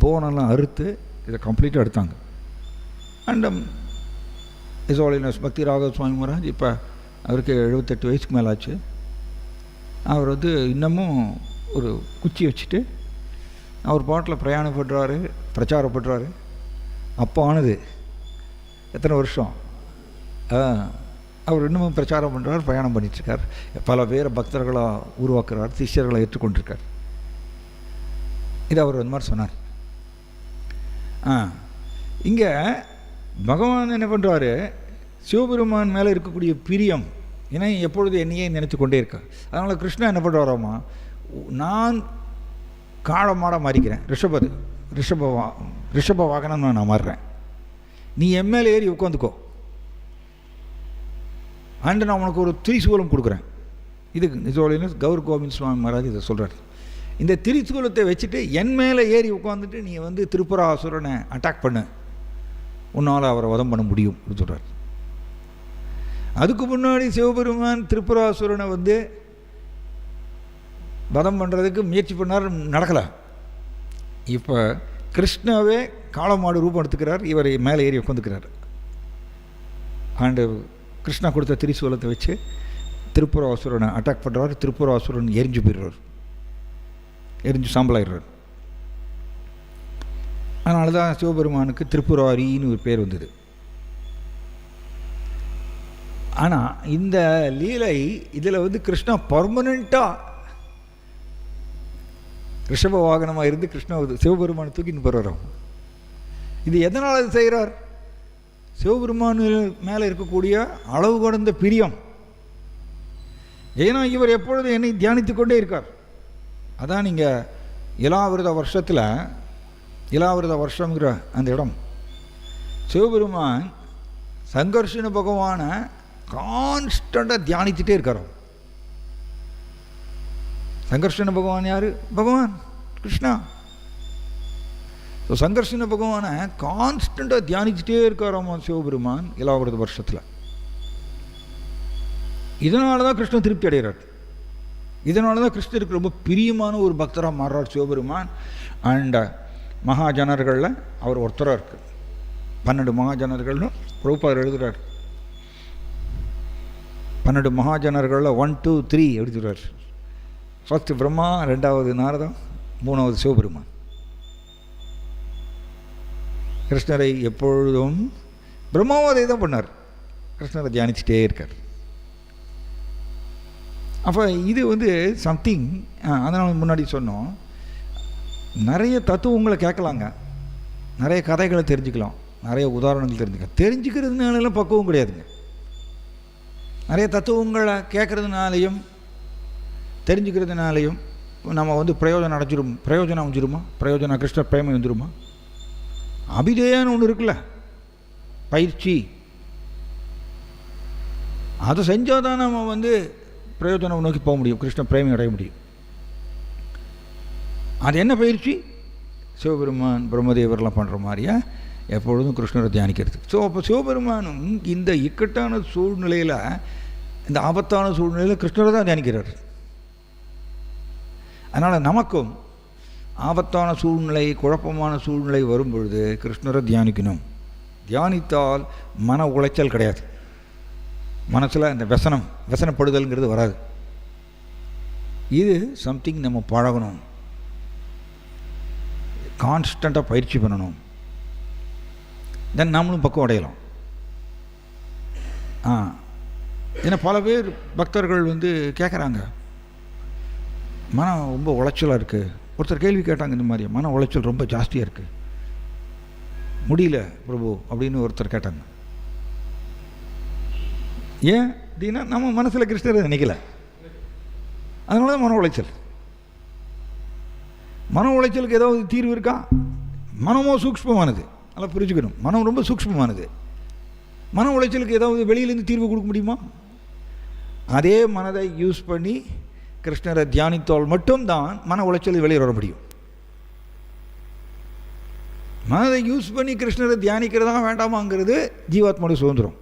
போனெல்லாம் அறுத்து இதை கம்ப்ளீட்டாக எடுத்தாங்க. அண்ட் இஸ் ஹோலினஸ் பக்தி ராகவ சுவாமி மகாராஜ் இப்போ அவருக்கு 78 வயசுக்கு மேலே ஆச்சு. அவர் வந்து இன்னமும் ஒரு குச்சி வச்சுட்டு அவர் பாட்டில் பிரயாணப்படுறாரு, பிரச்சாரப்படுறாரு. அப்போ ஆனது எத்தனை வருஷம், அவர் இன்னமும் பிரச்சாரம் பண்ணுறார், பிரயாணம் பண்ணிட்டுருக்கார், பல பேர் பக்தர்களாக உருவாக்குறார், சிஷ்யர்களை ஏற்றுக்கொண்டிருக்கார். இது அவர் அந்த மாதிரி சொன்னார். இங்கே பகவான் என்ன பண்ணுறாரு, சிவபெருமான் மேலே இருக்கக்கூடிய பிரியம், ஏன்னா எப்பொழுது என்னையே நினைத்து கொண்டே இருக்கார். அதனால் கிருஷ்ணா என்ன பண்ணுறாராமா, நான் காளமாட மாறிக்கிறேன், ரிஷப வாகனம் நான் மாறுறேன், நீ எம்எல்ஏ ஏறி உட்காந்துக்கோ, அண்டு நான் உனக்கு ஒரு திரிசூலம் கொடுக்குறேன். இது கௌர் கோவிந்த் சுவாமி மகாராஜ் இதை சொல்கிறார். இந்த திரிசூலத்தை வச்சுட்டு என் மேலே ஏறி உட்காந்துட்டு நீ வந்து திரிபுராசுரனை அட்டாக் பண்ணு, உன்னால் அவரை வதம் பண்ண முடியும் அப்படின்னு சொல்கிறார். அதுக்கு முன்னாடி சிவபெருமான் திரிபுராசுரனை வந்து வதம் பண்ணுறதுக்கு முயற்சி பண்ணார், நடக்கலை. இப்போ கிருஷ்ணாவே காளமாடு ரூபம் எடுத்துக்கிறார், இவர் மேலே ஏறி உட்காந்துக்கிறார். அண்டு கிருஷ்ணா கொடுத்த திரிசூலத்தை வச்சு திரிபுராசுரனை அட்டாக் பண்ணுறாரு. திரிபுராசுரன் எரிஞ்சு போயிடுறார், எரிஞ்சு சாம்பலாயிடுறார். அதனால தான் சிவபெருமானுக்கு திரிபுராரின்னு ஒரு பேர் வந்தது. ஆனால் இந்த லீலை இதில் வந்து கிருஷ்ணா பர்மனெண்ட்டாக ரிஷப வாகனமாக இருந்து கிருஷ்ணா சிவபெருமானை தூக்கின்னு போகிறார். இது எதனால் அது செய்கிறார்? சிவபெருமான் மேலே இருக்கக்கூடிய அளவு கடந்த பிரியம். ஏன்னா இவர் எப்பொழுதும் என்னை தியானித்து கொண்டே இருக்கார். அதான் நீங்கள் இலாவிரத வருஷத்தில், இலாவிரத வருஷங்கிற அந்த இடம், சிவபெருமான் சங்கர்ஷண பகவானை கான்ஸ்டண்ட்டாக தியானிச்சுட்டே இருக்கார். சங்கர்ஷண பகவான் யார்? பகவான் கிருஷ்ணா. ஸோ சங்கர்ஷண பகவானை கான்ஸ்டண்ட்டாக தியானிச்சுட்டே இருக்காராமா சிவபெருமான் இலாவிரத வருஷத்தில். இதனால தான் கிருஷ்ணன் திருப்தி அடைகிறார். இதனால தான் கிருஷ்ணருக்கு ரொம்ப பிரியமான ஒரு பக்தராக மாறுறார் சிவபெருமான். அண்ட் மகாஜனர்களில் அவர் ஒருத்தராக இருக்குது. 12 மகாஜனர்கள்னு பிரபுபாதர் எழுதுகிறார். 12 மகாஜனர்களில் 1, 2, 3 எழுதுகிறார். ஃபர்ஸ்ட் பிரம்மா, 2வது நாரதம், 3வது சிவபெருமான். கிருஷ்ணரை எப்பொழுதும் பிரம்மாவும் அதே தான் பண்ணார், கிருஷ்ணரை தியானிச்சுட்டே இருக்கார். அப்போ இது வந்து சம்திங். அதனால் முன்னாடி சொன்னோம், நிறைய தத்துவங்களை கேட்கலாங்க, நிறைய கதைகளை தெரிஞ்சுக்கலாம், நிறைய உதாரணங்கள் தெரிஞ்சுக்கலாம். தெரிஞ்சுக்கிறதுனால பக்குவம் கிடையாதுங்க. நிறைய தத்துவங்களை கேட்குறதுனாலையும் தெரிஞ்சுக்கிறதுனாலையும் நம்ம வந்து பிரயோஜனம் வந்துருமா? பிரயோஜனம் கிருஷ்ணர் பிரேமை வந்துருமா? அபிதேயன்னு ஒன்று இருக்குல்ல, பயிற்சி. அதை செஞ்சால் தான் நம்ம வந்து பிரயோஜனம் நோக்கி போக முடியும், கிருஷ்ண பிரேமை அடைய முடியும். அது என்ன பயிற்சி? சிவபெருமான் பிரம்மதேவர்லாம் பண்ணுற மாதிரியா எப்பொழுதும் கிருஷ்ணரை தியானிக்கிறது. ஸோ அப்போ சிவபெருமானும் இந்த இக்கட்டான சூழ்நிலையில், இந்த ஆபத்தான சூழ்நிலையில் கிருஷ்ணரை தான் தியானிக்கிறார். அதனால் நமக்கும் ஆபத்தான சூழ்நிலை, குழப்பமான சூழ்நிலை வரும்பொழுது கிருஷ்ணரை தியானிக்கணும். தியானித்தால் மன உளைச்சல் கிடையாது, மனசில் இந்த వ్యసனப்படுதல்ங்கிறது வராது. இது சம்திங் நம்ம பழகணும், கான்ஸ்டண்ட்டாக பயிற்சி பண்ணணும். தென் நம்மளும் பக்கம் அடையலாம். ஏன்னா பல பேர் பக்தர்கள் வந்து கேட்குறாங்க, மனம் ரொம்ப உளைச்சலாக இருக்குது. ஒருத்தர் கேள்வி கேட்டாங்க, இந்த மாதிரி மன உளைச்சல் ரொம்ப ஜாஸ்தியாக இருக்குது, முடியல பிரபு அப்படின்னு ஒருத்தர் கேட்டாங்க. ஏன் அப்படின்னா நம்ம மனசில் கிருஷ்ணரை நினைக்கல, அதனால தான் மன உளைச்சல். மன உளைச்சலுக்கு ஏதாவது தீர்வு இருக்கா? மனமோ சூக்ஷ்மமானது, நல்லா புரிஞ்சுக்கணும். மனம் ரொம்ப சூக்ஷ்மமானது. மன உளைச்சலுக்கு ஏதாவது வெளியிலேருந்து தீர்வு கொடுக்க முடியுமா? அதே மனதை யூஸ் பண்ணி கிருஷ்ணரை தியானித்தால் மட்டும்தான் மன உளைச்சல் வெளியே வர முடியும். மனதை யூஸ் பண்ணி கிருஷ்ணரை தியானிக்கிறதா வேண்டாமாங்கிறது ஜீவாத்மாவோட சுதந்திரம்.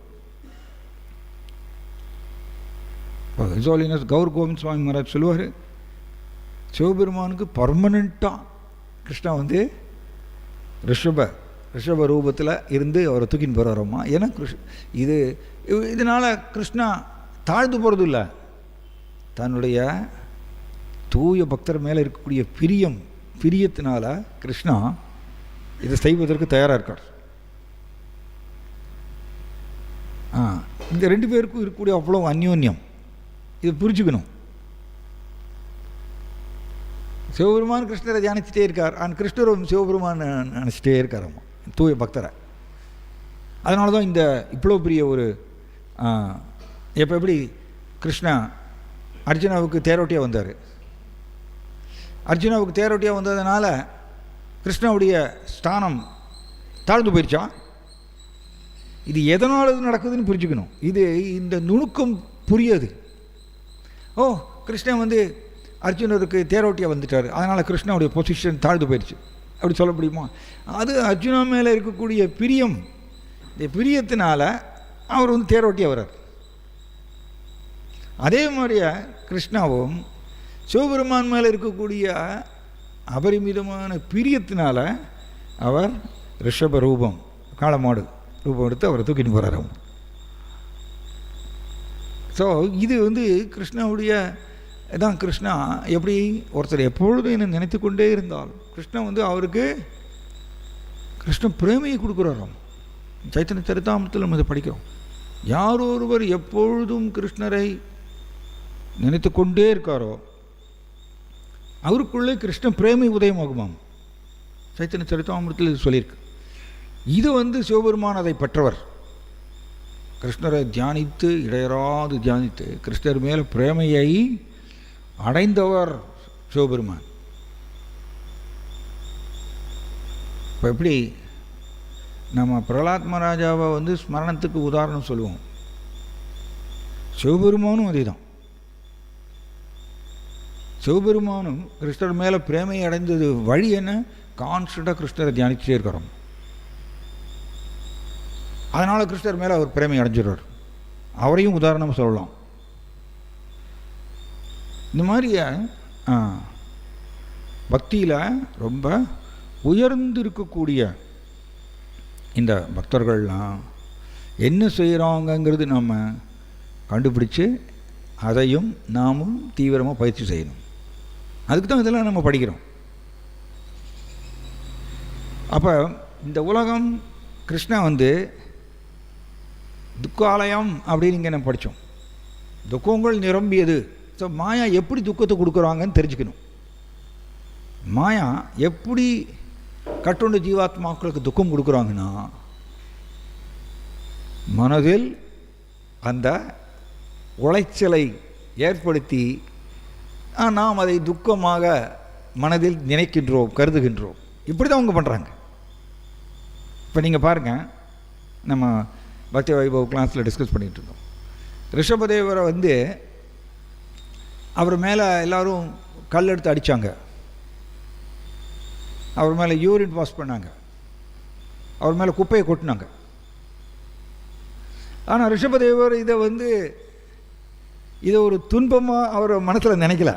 ஹிஸ் ஹோலினஸ் கௌர் கோவிந்த் சுவாமி மகாராஜ் சொல்லுவார், சிவபெருமானுக்கு பர்மனெண்ட்டாக கிருஷ்ணா வந்து ரிஷப ரூபத்தில் இருந்து அவரை தூக்கின்னு போகிறாரம்மா. ஏன்னா இதனால் கிருஷ்ணா தாழ்ந்து போகிறது இல்லை, தன்னுடைய தூய பக்தர் மேலே இருக்கக்கூடிய பிரியத்தினால கிருஷ்ணா இதை செய்வதற்கு தயாராக இருக்கார். இந்த ரெண்டு பேருக்கும் இருக்கக்கூடிய அவ்வளோ அந்யோன்யம், இதை புரிஞ்சுக்கணும். சிவபெருமான் கிருஷ்ணரை தியானிச்சுட்டே இருக்கார், கிருஷ்ணரும் சிவபெருமான் நினச்சிட்டே இருக்காரம்மா தூய பக்தரை. அதனால தான் இந்த இவ்வளோ பெரிய ஒரு எப்போ எப்படி கிருஷ்ணா அர்ஜுனாவுக்கு தேரோட்டியாக வந்தார். அர்ஜுனாவுக்கு தேரோட்டியாக வந்ததுனால கிருஷ்ணாவுடைய ஸ்தானம் தாழ்ந்து போயிடுச்சா? இது எதனால் இது நடக்குதுன்னு புரிஞ்சுக்கணும். இந்த நுணுக்கம் புரியாது. கிருஷ்ணன் வந்து அர்ஜுனருக்கு தேரோட்டியாக வந்துட்டார், அதனால் கிருஷ்ணாவுடைய பொசிஷன் தாழ்ந்து போயிடுச்சு அப்படி சொல்ல முடியுமா? அது அர்ஜுனா மேலே இருக்கக்கூடிய பிரியம், இந்த பிரியத்தினால அவர் வந்து தேரோட்டியாக வர்றார். அதே மாதிரியா கிருஷ்ணாவும் சிவபெருமான் மேலே இருக்கக்கூடிய அபரிமிதமான பிரியத்தினால அவர் ரிஷப ரூபம், காளமாடு ரூபம் எடுத்து அவரை தூக்கிட்டு போகிறார். ஸோ இது வந்து கிருஷ்ணாவுடைய தான். கிருஷ்ணா எப்படி ஒருத்தர் எப்பொழுதும் என்னை நினைத்து கொண்டே இருந்தால் கிருஷ்ணா வந்து அவருக்கு கிருஷ்ண பிரேமையை கொடுக்குறாராம். சைத்தன்ய சரிதாமிரத்தில் நம்ம இதை படிக்கிறோம். யார் ஒருவர் எப்பொழுதும் கிருஷ்ணரை நினைத்து கொண்டே இருக்காரோ அவருக்குள்ளே கிருஷ்ண பிரேமை உதயமாகுமாம். சைத்தன்ய சரிதாமிரத்தில் இது சொல்லியிருக்கு. இது வந்து சிவபெருமான் அதை பெற்றவர். கிருஷ்ணரை தியானித்து இடையராது தியானித்து கிருஷ்ணர் மேலே பிரேமையை அடைந்தவர் சிவபெருமான். இப்போ எப்படி நம்ம பிரகலாத் மகாராஜாவை வந்து ஸ்மரணத்துக்கு உதாரணம் சொல்லுவோம், சிவபெருமானும் அதே தான். சிவபெருமானும் கிருஷ்ணர் மேலே பிரேமையை அடைந்தது வழி என்ன? கான்ஸ்டண்ட்டாக கிருஷ்ணரை தியானிச்சுட்டே இருக்கிறோம். அதனால் கிருஷ்ணர் மேலே அவர் பிரேமை அடைஞ்சிடுறார். அவரையும் உதாரணமாக சொல்லலாம். இந்த மாதிரியா பக்தியில் ரொம்ப உயர்ந்து இருக்கக்கூடிய இந்த பக்தர்கள்லாம் என்ன செய்கிறாங்கங்கிறது நாம் கண்டுபிடிச்சு அதையும் நாமும் தீவிரமாக பயிற்சி செய்யணும். அதுக்கு தான் இதெல்லாம் நம்ம படிக்கிறோம். அப்போ இந்த உலகம் கிருஷ்ணா வந்து துக்காலயம் அப்படின்னு இங்கே நம்ம படித்தோம். துக்கங்கள் நிரம்பியது. ஸோ மாயா எப்படி துக்கத்தை கொடுக்குறாங்கன்னு தெரிஞ்சுக்கணும். மாயா எப்படி கட்டுண்ட ஜீவாத்மாக்களுக்கு துக்கம் கொடுக்குறாங்கன்னா, மனதில் அந்த உளைச்சலை ஏற்படுத்தி நாம் அதை துக்கமாக மனதில் நினைக்கின்றோம், கருதுகின்றோம். இப்படி தான் அவங்க பண்ணுறாங்க. இப்போ நீங்கள் பாருங்கள், நம்ம பக்தி வைபவ் கிளாஸில் டிஸ்கஸ் பண்ணிகிட்டு இருந்தோம். ரிஷபதேவரை அவர் மேலே எல்லோரும் கல் எடுத்து அடித்தாங்க, அவர் மேலே யூரின் பாஸ் பண்ணாங்க, அவர் மேலே குப்பையை கொட்டினாங்க. ஆனால் ரிஷபதேவர் இதை ஒரு துன்பமாக அவர் மனசில் நினைக்கல.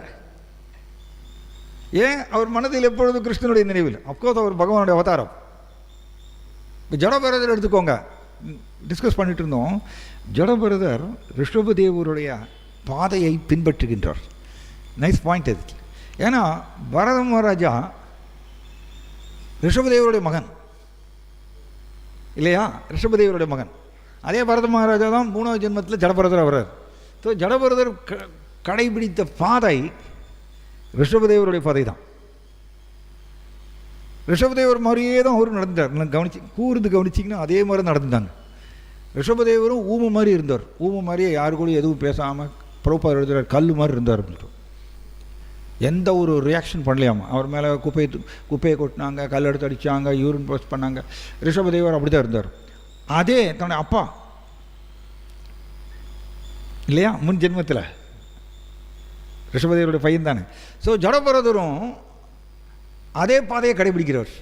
ஏன்? அவர் மனதில் எப்பொழுதும் கிருஷ்ணனுடைய நினைவில். அப்கோர்ஸ் அவர் பகவானுடைய அவதாரம். இப்போ ஜடபரதர் எடுத்துக்கோங்க, டிஸ்கஸ் பண்ணிட்டு இருந்தோம். ஜடபரதர் ரிஷபதேவருடைய பாதையை பின்பற்றுகின்றார். நைஸ் பாயிண்ட் அது. ஏன்னா பரத மகாராஜா ரிஷபதேவருடைய மகன் இல்லையா? ரிஷபதேவருடைய மகன். அதே பரத மகாராஜா தான் 3வது ஜென்மத்தில் ஜடபரதர் வர்றார். ஸோ ஜடபரதர் கடைபிடித்த பாதை ரிஷபதேவருடைய பாதை தான். ரிஷபதேவர் மாதிரியே தான் அவரும் நடந்தார். கூர்ந்து கவனிச்சிங்கன்னா அதே மாதிரி நடந்தாங்க. ரிஷபதேவரும் ஊமை மாதிரி இருந்தார். ஊமை மாதிரியே யாரு கூட எதுவும் பேசாமல் ப்ரோப்பர் எழுதுகிறார், கல் மாதிரி இருந்தார் அப்படின்ட்டு. எந்த ஒரு ரியாக்ஷன் பண்ணலையாமா. அவர் மேலே குப்பையை கொட்டினாங்க, கல் எடுத்து அடித்தாங்க, யூரின் பாஸ் பண்ணாங்க. ரிஷபதேவர் அப்படி தான் இருந்தார். அதே தன்னுடைய அப்பா இல்லையா, முன் ஜென்மத்தில் ரிஷபதேவருடைய பையன் தானே. ஸோ ஜடபரதரும் அதே பாதையை கடைபிடிக்கிறவர்.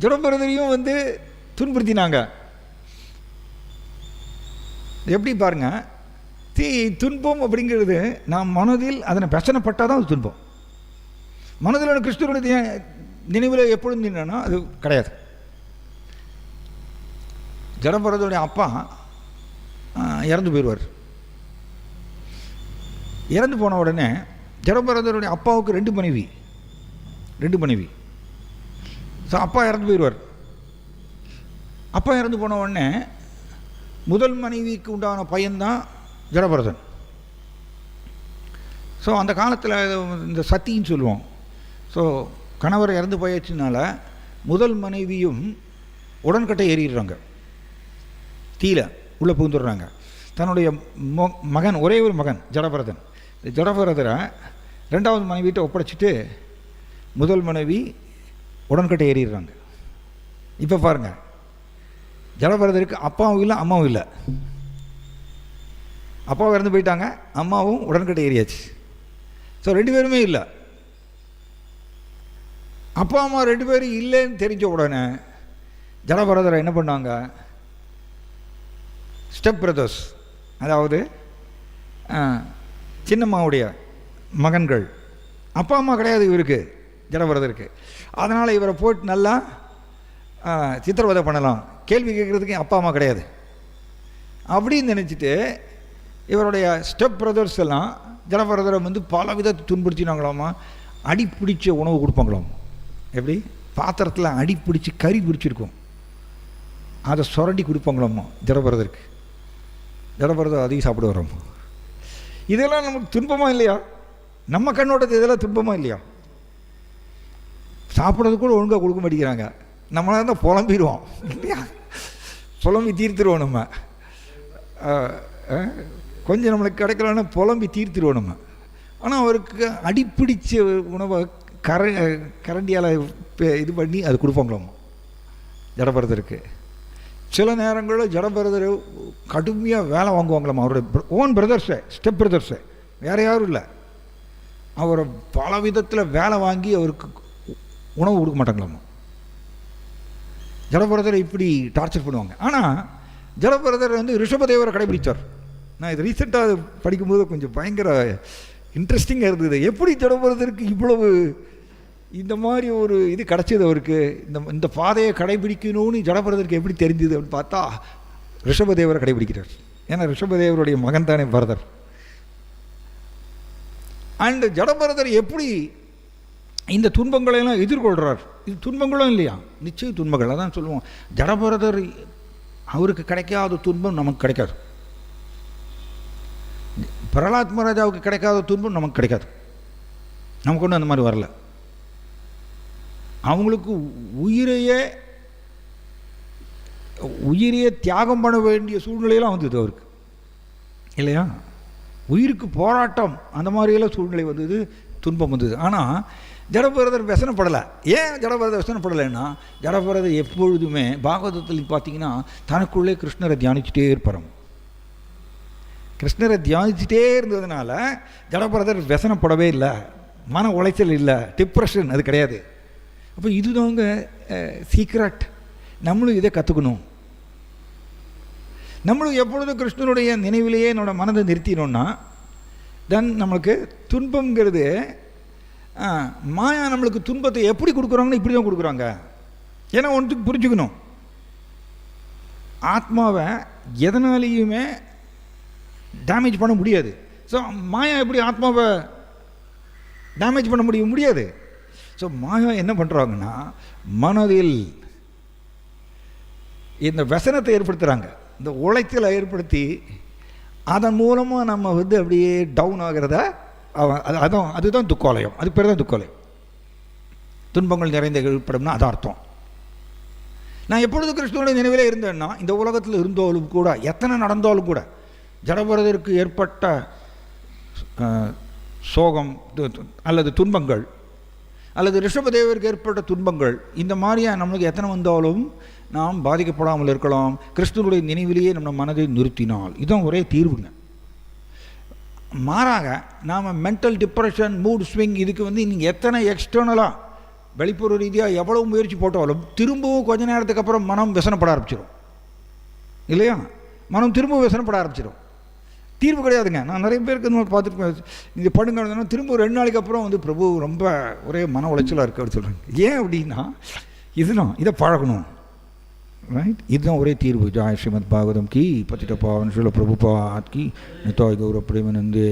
ஜடபரதரையும் துன்புறுத்தினாங்க. எப்படி பாருங்க, துன்பம் அப்படிங்கிறது நாம் மனதில் அதனை பிரச்சனைப்பட்டால் தான் அது துன்பம். மனதில் கிருஷ்ணருடைய நினைவில் எப்பொழுதும் நின்னா அது கிடையாது. ஜடபரதருடைய அப்பா இறந்து போயிடுவார். இறந்து போன உடனே ஜடபரதருடைய அப்பாவுக்கு 2 மனைவி. ஸோ அப்பா இறந்து போயிடுவார். அப்பா இறந்து போன உடனே முதல் மனைவிக்கு உண்டான பையன்தான் ஜடபரதன். ஸோ அந்த காலத்தில் இந்த சத்தின்னு சொல்லுவோம். ஸோ கணவர் இறந்து போயாச்சுனால முதல் மனைவியும் உடன்கட்டை ஏறிடுறாங்க, தீல உள்ளே புகுந்துடுறாங்க. தன்னுடைய மகன், ஒரே ஒரு மகன் ஜடபரதன். ஜடபரதரை 2வது மனைவிட்ட ஒப்படைச்சிட்டு முதல் மனைவி உடன்கட்டை ஏறிடுறாங்க. இப்போ பாருங்கள், ஜடபரதருக்கு அப்பாவும் இல்லை அம்மாவும் இல்லை. அப்பாவும் இறந்து போயிட்டாங்க, அம்மாவும் உடன்கட்டை ஏறியாச்சு. ஸோ 2 பேருமே இல்லை. அப்பா அம்மா 2 பேரும் இல்லைன்னு தெரிஞ்ச உடனே ஜடபரதரை என்ன பண்ணாங்க, ஸ்டெப் பிரதர்ஸ், அதாவது சின்னம்மாவுடைய மகன்கள், அப்பா அம்மா கிடையாது இவருக்கு, ஜடபரதருக்கு. அதனால் இவரை போட்டு நல்லா சித்திரவதை பண்ணலாம், கேள்வி கேட்குறதுக்கு அப்பா அம்மா கிடையாது அப்படின்னு நினச்சிட்டு இவருடைய ஸ்டெப் பிரதர்ஸ் எல்லாம் ஜடபரதரை பல விதத்தை துன்புறுத்தினாங்களாமா. அடிப்பிடிச்ச உணவு கொடுப்பாங்களாம். எப்படி? பாத்திரத்தில் அடிப்பிடிச்சு கறி பிடிச்சிருக்கும், அதை சுரண்டி கொடுப்பாங்களாம்மா ஜடபரதருக்கு. ஜடபரதர் அதிகம் சாப்பிட வரோம். இதெல்லாம் நமக்கு துன்பமாக இல்லையா? நம்ம கண்ணோட்டத்து இதெல்லாம் துன்பமாக இல்லையா? சாப்பிட்றது கூட ஒழுங்காக கொடுக்க மாட்டேங்கிறாங்க. நம்மளாக இருந்தால் புலம்பிடுவோம் இல்லையா? புலம்பி தீர்த்துருவோம் நம்ம. கொஞ்சம் நம்மளுக்கு கிடைக்கலன்னா புலம்பி தீர்த்துருவோம் நம்ம. ஆனால் அவருக்கு அடிப்பிடிச்ச உணவை கரண்டியால் இது பண்ணி அது கொடுப்பாங்களாம் ஜடபரதருக்கு. சில நேரங்களில் ஜடபரதர் கடுமையாக வேலை வாங்குவாங்களாம் அவருடைய ஓன் பிரதர்ஸை, ஸ்டெப் பிரதர்ஸை, வேறு யாரும் இல்லை. அவரை பல விதத்தில் வேலை வாங்கி அவருக்கு உணவு கொடுக்க மாட்டாங்களாமா. ஜடபரதரை இப்படி டார்ச்சர் பண்ணுவாங்க. ஆனால் ஜடபரதர் ரிஷபதேவரை கடைபிடித்தார். நான் இது ரீசெண்டாக படிக்கும்போது கொஞ்சம் பயங்கர இன்ட்ரெஸ்டிங்காக இருந்தது. எப்படி ஜடபரதருக்கு இவ்வளவு இந்த மாதிரி ஒரு இது கிடச்சிது அவருக்கு, இந்த பாதையை கடைபிடிக்கணும்னு ஜடபரதருக்கு எப்படி தெரிஞ்சுது அப்படின்னு பார்த்தா ரிஷபதேவரை கடைபிடிக்கிறார். ஏன்னா ரிஷபதேவருடைய மகன் தானே பரதர். அண்ட் ஜடபரதர் எப்படி இந்த துன்பங்களையெல்லாம் எதிர்கொள்கிறார். இது துன்பங்களும் இல்லையா? நிச்சயம் துன்பங்கள். அதான் சொல்லுவோம், ஜடபரதர் அவருக்கு கிடைக்காத துன்பம் நமக்கு கிடைக்காது. பிரகலாத் மகாராஜாவுக்கு கிடைக்காத துன்பம் நமக்கு கிடைக்காது. நமக்கு ஒன்றும் அந்த மாதிரி வரல. அவங்களுக்கு உயிரையே தியாகம் பண்ண வேண்டிய சூழ்நிலையெல்லாம் வந்தது அவருக்கு இல்லையா? உயிருக்கு போராட்டம், அந்த மாதிரியெல்லாம் சூழ்நிலை வந்தது, துன்பம் வந்தது. ஆனால் ஜடபரதர் व्यसனப்படலை. ஏன் ஜடபரதர் व्यसனப்படலைன்னா, ஜடபரதர் எப்பொழுதுமே பாகவதத்தில் பார்த்தீங்கன்னா தனக்குள்ளே கிருஷ்ணரை தியானிச்சுட்டே இருப்பார். கிருஷ்ணரை தியானிச்சுட்டே இருந்ததுனால ஜடபரதர் व्यसனப்படவே இல்லை, மன உளைச்சல் இல்லை, டிப்ரெஷன் அது கிடையாது. அப்போ இதுதாங்க சீக்ரெட். நம்மளும் இதை கற்றுக்கணும். நம்மளும் எப்பொழுதும் கிருஷ்ணனுடைய நினைவிலேயே என்னோட மனதை நிறுத்தினோன்னா தென் நம்மளுக்கு துன்பங்கிறது, மாயா நம்மளுக்கு துன்பத்தை எப்படி கொடுக்குறாங்கன்னு இப்படி தான் கொடுக்குறாங்க. ஏன்னா ஒன்றுக்கு புரிஞ்சுக்கணும், ஆத்மாவை எதனாலேயுமே டேமேஜ் பண்ண முடியாது. ஸோ மாயா எப்படி ஆத்மாவை டேமேஜ் பண்ண முடியாது. ஸோ மாயா என்ன பண்ணுறாங்கன்னா மனதில் இந்த व्यसனத்தை ஏற்படுத்துகிறாங்க, இந்த உளைச்சலை ஏற்படுத்தி அதன் மூலமாக நம்ம அப்படியே டவுன் ஆகிறத அதுதான் துக்கோலயம். அது பேர் தான் துக்கோலயம். துன்பங்கள் நிறைந்த ஏற்படும்னா அது அர்த்தம். நான் எப்பொழுது கிருஷ்ணனுடைய நினைவிலே இருந்தேன்னா, இந்த உலகத்தில் இருந்தாலும் கூட, எத்தனை நடந்தாலும் கூட, ஜடபரதருக்கு ஏற்பட்ட சோகம் அல்லது துன்பங்கள், அல்லது ரிஷபதேவருக்கு ஏற்பட்ட துன்பங்கள், இந்த மாதிரியாக நம்மளுக்கு எத்தனை வந்தாலும் நாம் பாதிக்கப்படாமல் இருக்கலாம், கிருஷ்ணனுடைய நினைவிலேயே நம்ம மனதை நிறுத்தினால். இதுதான் ஒரே தீர்வுங்க. மாறாக நாம் மென்டல் டிப்ரெஷன், மூட் ஸ்விங், இதுக்கு நீங்கள் எத்தனை எக்ஸ்டர்னலாக வெளிப்புற ரீதியாக எவ்வளோ முயற்சி போட்டாலும் திரும்பவும் கொஞ்ச நேரத்துக்கு அப்புறம் மனம் व्यसனப்பட ஆரம்பிச்சிடும் இல்லையா? மனம் திரும்பவும் व्यसனப்பட ஆரம்பிச்சிடும். தீர்வு கிடையாதுங்க. நான் நிறைய பேருக்கு இந்த மாதிரி பார்த்துட்டு, இது பண்ணுங்கன்னா திரும்ப 2 நாளைக்கு அப்புறம் பிரபு ரொம்ப ஒரே மன உளைச்சலாக இருக்குது அப்படி சொல்கிறாங்க. ஏன் அப்படின்னா இதுதான், இதை பழகணும், ரைட்? இதுதான் ஒரே தீர்வு. ஜாய் ஸ்ரீமத் பாகவதம் கி, பतित पावन श्रील प्रभुपाद की, निताय गौर प्रेमानंदे.